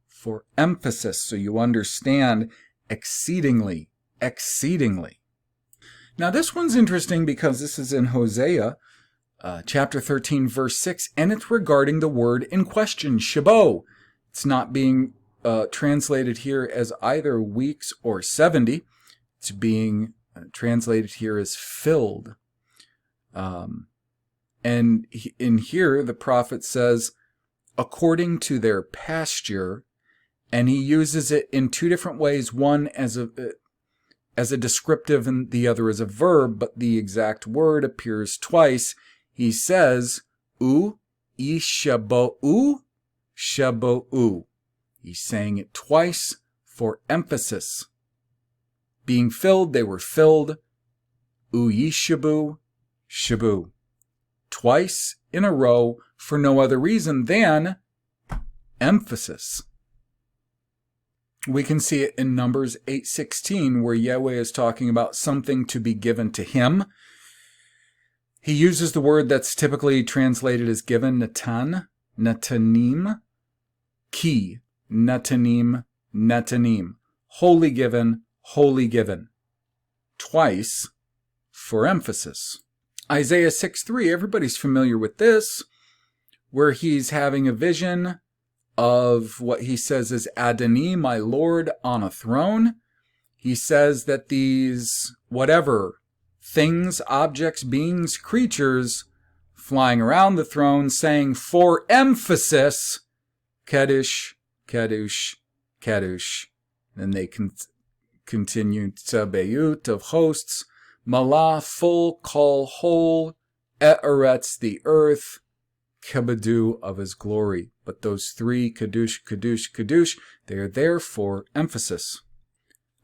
for emphasis, so you understand exceedingly. Now this one's interesting because this is in Hosea, chapter 13, verse 6, and it's regarding the word in question, shabo. It's not being translated here as either weeks or 70. It's being translated here as filled. And in here, the prophet says, according to their pasture, and he uses it in two different ways, one as a descriptive and the other as a verb, but the exact word appears twice. He says, shabo. He's saying it twice for emphasis. Being filled, they were filled. Shabu. Twice in a row for no other reason than emphasis. We can see it in Numbers 8:16, where Yahweh is talking about something to be given to him. He uses the word that's typically translated as given, natan, natanim, ki, natanim, wholly given, twice for emphasis. Isaiah 6:3, everybody's familiar with this, where he's having a vision of what he says is Adoni, my Lord, on a throne. He says that these, whatever, things, objects, beings, creatures, flying around the throne, saying for emphasis, Kedush. Then they continue, Tzabeut of hosts, Malah, full, Kol, whole, Eretz, the earth, Kebadu of his glory. But those three, Kadush, they are there for emphasis.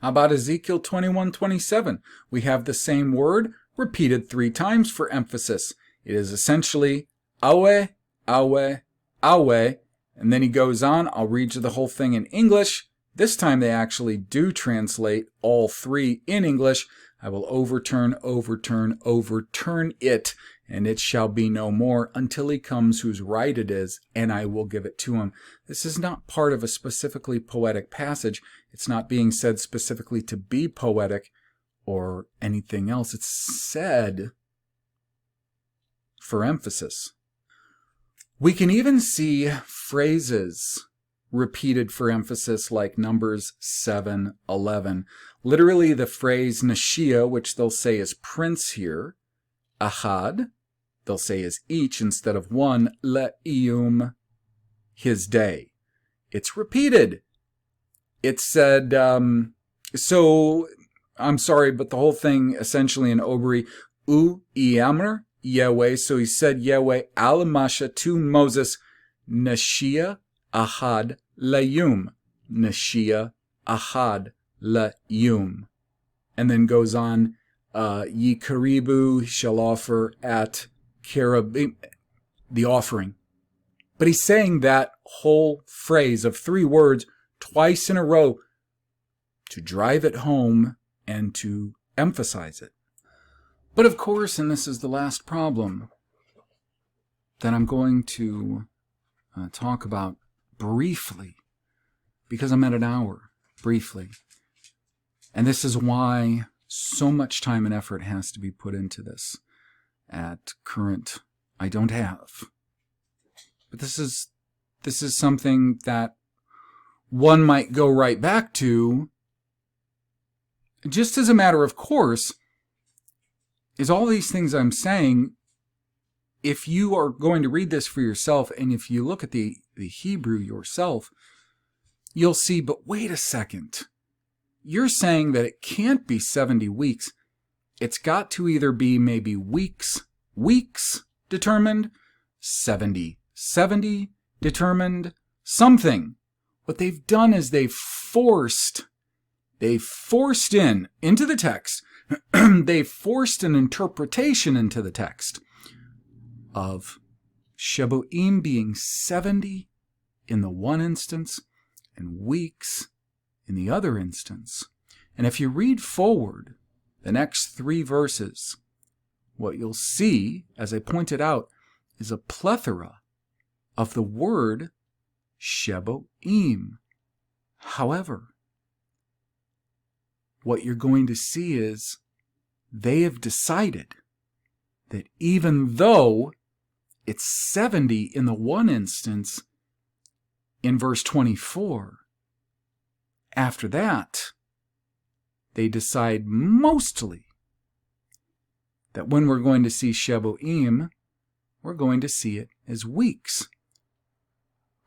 How about Ezekiel 21:27? We have the same word repeated 3 times for emphasis. It is essentially Awe, and then he goes on. I'll read you the whole thing in English. This time they actually do translate all 3 in English. I will overturn it, and it shall be no more until he comes whose right it is, and I will give it to him. This is not part of a specifically poetic passage. It's not being said specifically to be poetic or anything else. It's said for emphasis. We can even see phrases repeated for emphasis like Numbers 7:11. Literally the phrase Nashia, which they'll say is prince here, Ahad, they'll say is each instead of one, Le'iyum, his day. It's repeated. It said, so, I'm sorry, but the whole thing essentially in Obri, Iyamr, Yahweh, so he said Yahweh al Masha to Moses, Nashia Ahad Layum, Nashia Ahad Layum. And then goes on, Ye Karibu shall offer at Kerubim, the offering. But he's saying that whole phrase of 3 words twice in a row to drive it home and to emphasize it. But of course, and this is the last problem that I'm going to talk about briefly, because I'm at an hour, briefly. And this is why so much time and effort has to be put into this. At current, I don't have. But this is something that one might go right back to, just as a matter of course, is all these things I'm saying, if you are going to read this for yourself, and if you look at the Hebrew yourself, you'll see, but wait a second. You're saying that it can't be 70 weeks. It's got to either be maybe weeks determined, 70 determined, something. What they've done is they've forced into the text, they've forced an interpretation into the text of ShBOYM being 70 in the one instance and weeks in the other instance. And if you read forward the next 3 verses, what you'll see, as I pointed out, is a plethora of the word ShBOYM. However, what you're going to see is they have decided that even though it's 70 in the one instance in verse 24, after that, they decide mostly that when we're going to see ShBOYM, we're going to see it as weeks.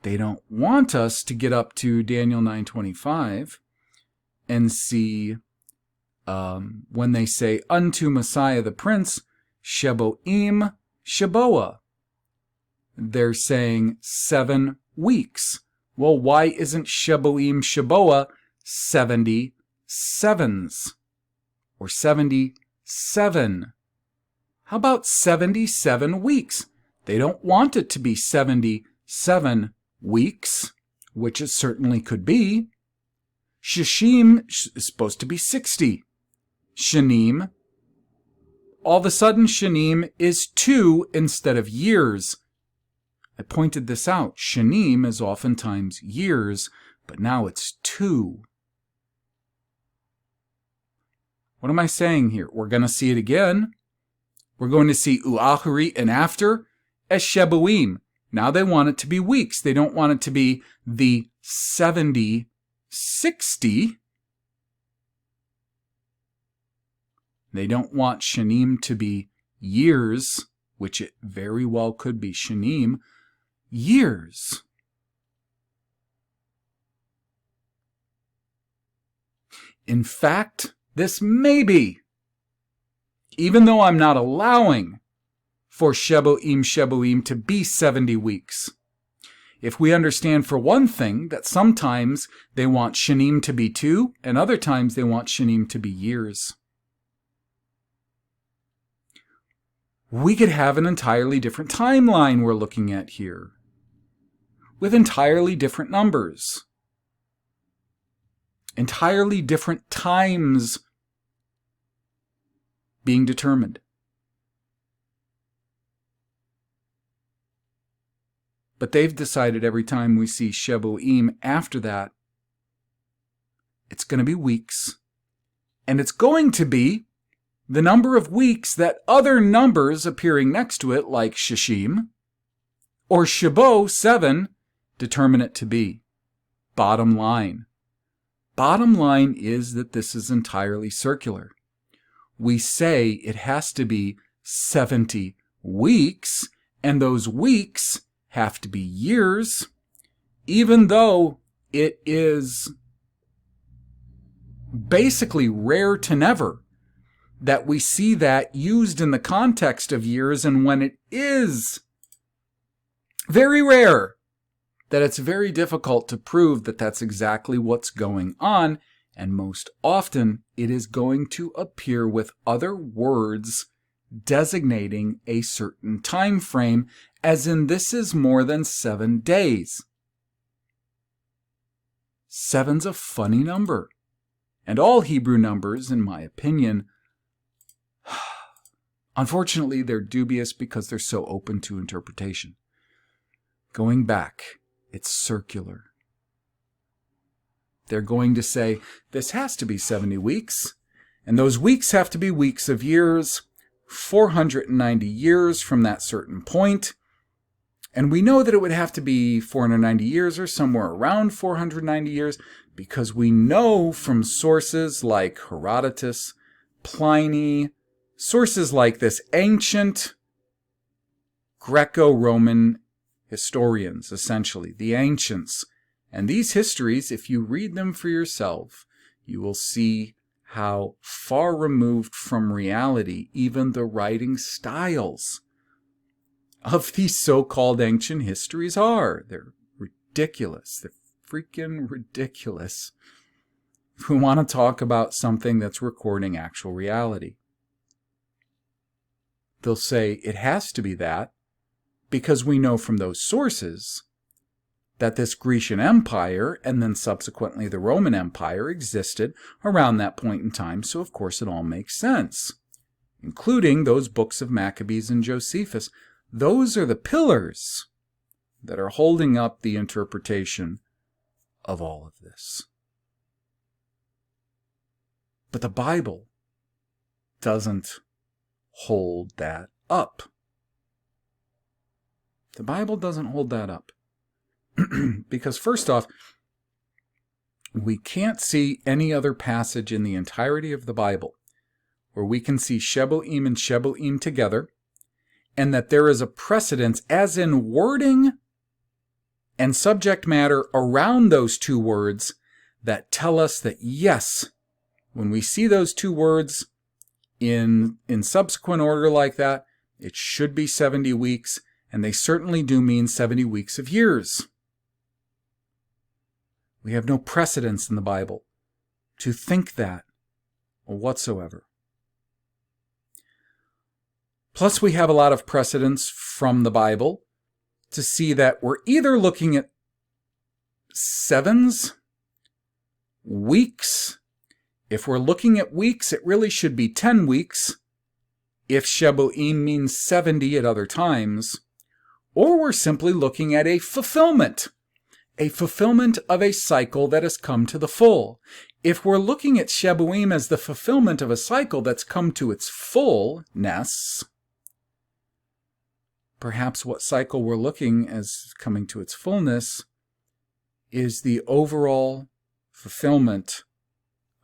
They don't want us to get up to Daniel 9:25 and see when they say unto Messiah the Prince, ShBOYM ShBOA. They're saying 7 weeks. Well, why isn't ShBOYM ShBOA 70 sevens or 77? How about 77 weeks? They don't want it to be 77 weeks, which it certainly could be. Shishim is supposed to be 60. Shanim, all of a sudden Shanim is 2 instead of years. I pointed this out. Shanim is oftentimes years, but now it's 2. What am I saying here? We're going to see it again. We're going to see U'achari and after as ShBOYM. Now they want it to be weeks. They don't want it to be the 70, 60. They don't want Shanim to be years, which it very well could be Shanim, years. In fact, this may be, even though I'm not allowing for ShBOYM to be 70 weeks. If we understand for one thing that sometimes they want Shanim to be 2 and other times they want Shanim to be years, we could have an entirely different timeline we're looking at here with entirely different numbers, entirely different times being determined. But they've decided every time we see ShBOYM after that, it's going to be weeks. And it's going to be the number of weeks that other numbers appearing next to it, like shishim or shbo 7, determine it to be. Bottom line. Bottom line is that this is entirely circular. We say it has to be 70 weeks, and those weeks have to be years, even though it is basically rare to never that we see that used in the context of years, and when it is very rare, that it's very difficult to prove that that's exactly what's going on, and most often it is going to appear with other words designating a certain time frame, as in this is more than 7 days. 7's a funny number, and all Hebrew numbers, in my opinion, unfortunately, they're dubious because they're so open to interpretation. Going back, it's circular. They're going to say, this has to be 70 weeks, and those weeks have to be weeks of years, 490 years from that certain point. And we know that it would have to be 490 years or somewhere around 490 years because we know from sources like Herodotus, Pliny, sources like this ancient Greco-Roman historians, essentially, the ancients. And these histories, if you read them for yourself, you will see how far removed from reality even the writing styles of these so-called ancient histories are. They're ridiculous. They're freaking ridiculous. If we want to talk about something that's recording actual reality, they'll say it has to be that because we know from those sources that this Grecian Empire and then subsequently the Roman Empire existed around that point in time, so of course it all makes sense, including those books of Maccabees and Josephus. Those are the pillars that are holding up the interpretation of all of this. But the Bible doesn't hold that up. The Bible doesn't hold that up. Because first off, we can't see any other passage in the entirety of the Bible where we can see ShBOYM and ShBOYM together, and that there is a precedence, as in wording and subject matter around those two words, that tell us that yes, when we see those two words in subsequent order like that, it should be 70 weeks, and they certainly do mean 70 weeks of years. We have no precedence in the Bible to think that whatsoever. Plus, we have a lot of precedence from the Bible to see that we're either looking at sevens, weeks. If we're looking at weeks, it really should be 10 weeks, if ShBOYM means 70 at other times, or we're simply looking at a fulfillment of a cycle that has come to the full. If we're looking at ShBOYM as the fulfillment of a cycle that's come to its fullness, perhaps what cycle we're looking as coming to its fullness is the overall fulfillment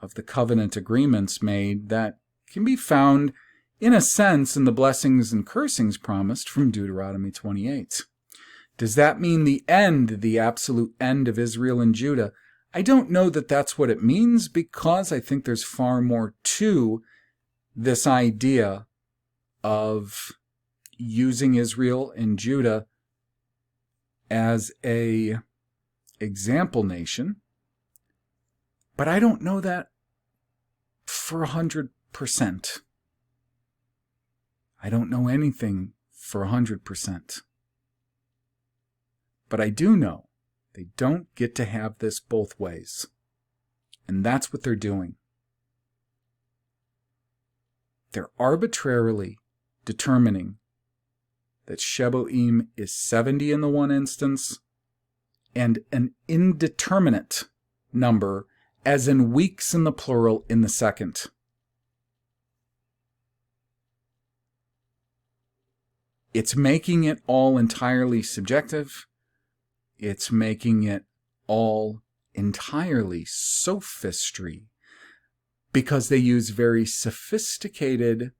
of the covenant agreements made that can be found, in a sense, in the blessings and cursings promised from Deuteronomy 28. Does that mean the end, the absolute end of Israel and Judah? I don't know that that's what it means, because I think there's far more to this idea of using Israel and Judah as a example nation. But I don't know that for 100%. I don't know anything for 100%. But I do know they don't get to have this both ways. And that's what they're doing. They're arbitrarily determining that ShBOYM is 70 in the one instance and an indeterminate number as in weeks in the plural in the second. It's making it all entirely subjective. It's making it all entirely sophistry, because they use very sophisticated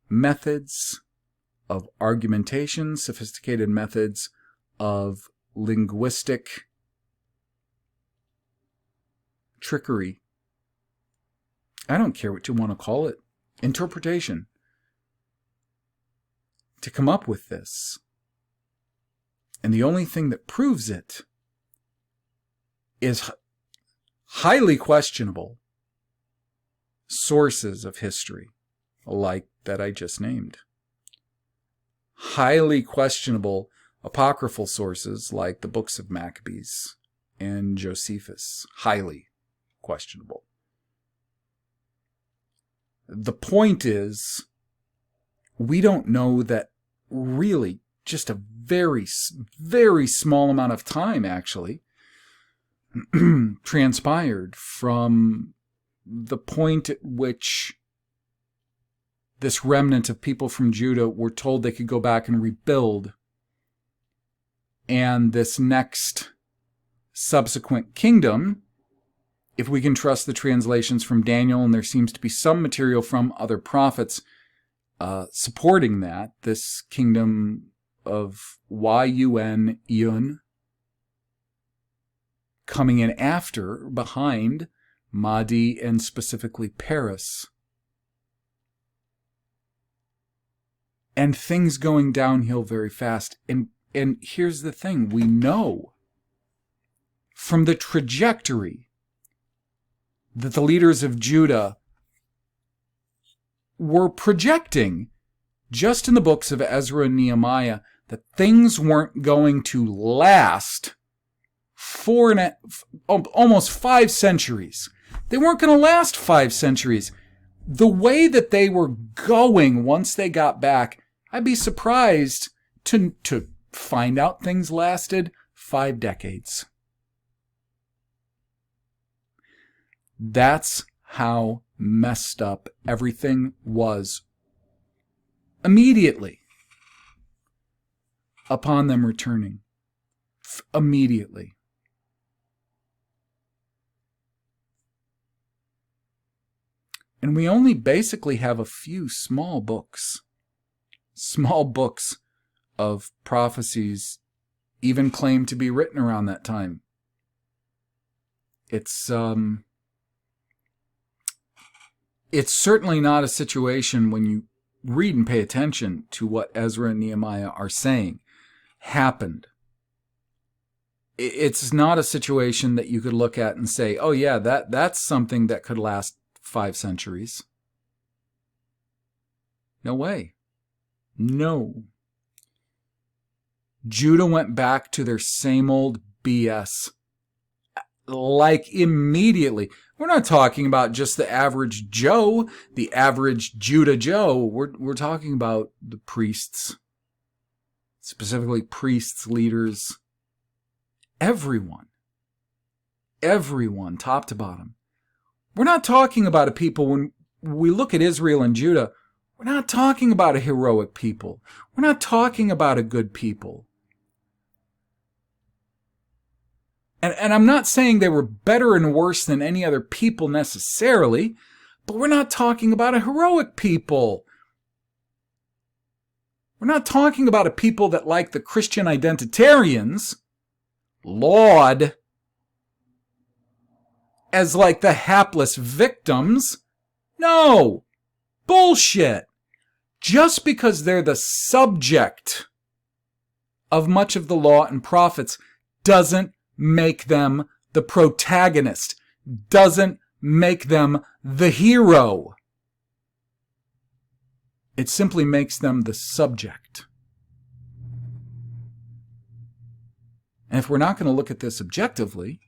methods of argumentation, sophisticated methods of linguistic trickery. I don't care what you want to call it. Interpretation. To come up with this. And the only thing that proves it is highly questionable sources of history, like that I just named. Highly questionable apocryphal sources like the books of Machtemes and Josephus. Highly questionable. The point is, we don't know that really just a very, very small amount of time actually transpired from the point at which this remnant of people from Judah were told they could go back and rebuild, and this next subsequent kingdom, if we can trust the translations from Daniel, and there seems to be some material from other prophets supporting that, this kingdom of Yun coming in after, behind Mahdi and specifically Paris. And things going downhill very fast. And here's the thing, we know from the trajectory that the leaders of Judah were projecting just in the books of Ezra and Nehemiah that things weren't going to last almost 5 centuries. They weren't going to last 5 centuries. The way that they were going once they got back, I'd be surprised to find out things lasted 5 decades. That's how messed up everything was immediately upon them returning. Immediately. And we only basically have a few small books of prophecies even claimed to be written around that time. It's certainly not a situation, when you read and pay attention to what Ezra and Nehemiah are saying happened. It's not a situation that you could look at and say, oh yeah, that's something that could last 5 centuries. No way. No. Judah went back to their same old BS. Like immediately. We're not talking about just the average Joe, the average Judah Joe. We're talking about the priests. Specifically priests, leaders. Everyone, top to bottom. We're not talking about a people, when we look at Israel and Judah, we're not talking about a heroic people. We're not talking about a good people. And I'm not saying they were better and worse than any other people necessarily, but we're not talking about a heroic people. We're not talking about a people that, like the Christian identitarians, laud as like the hapless victims. No. Bullshit. Just because they're the subject of much of the law and prophets doesn't make them the protagonist, doesn't make them the hero. It simply makes them the subject. And if we're not going to look at this objectively,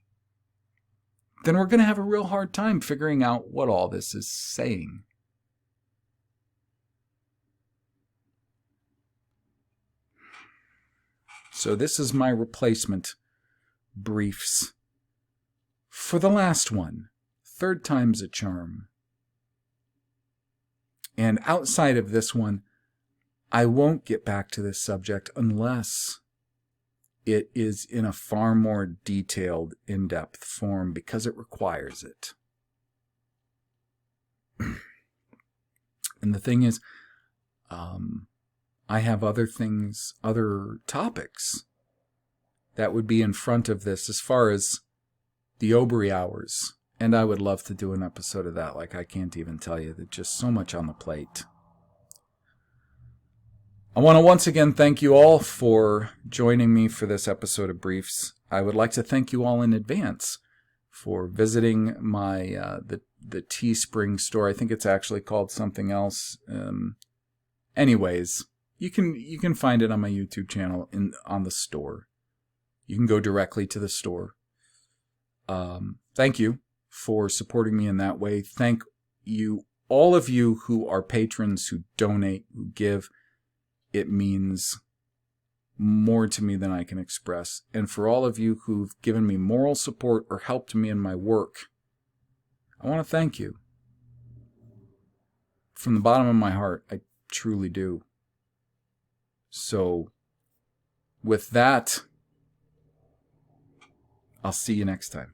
then we're going to have a real hard time figuring out what all this is saying. So this is my replacement briefs for the last one. third time's a charm. And outside of this one, I won't get back to this subject unless it is in a far more detailed, in-depth form, because it requires it. And the thing is, I have other topics that would be in front of this as far as the Obery hours. And I would love to do an episode of that. Like, I can't even tell you. There's just so much on the plate. I want to once again thank you all for joining me for this episode of Briefs. I would like to thank you all in advance for visiting my the Teespring store. I think it's actually called something else. Anyways, you can find it on my YouTube channel on the store. You can go directly to the store. Thank you for supporting me in that way. Thank you, all of you who are patrons, who donate, who give. It means more to me than I can express. And for all of you who've given me moral support or helped me in my work, I want to thank you. From the bottom of my heart, I truly do. So, with that, I'll see you next time.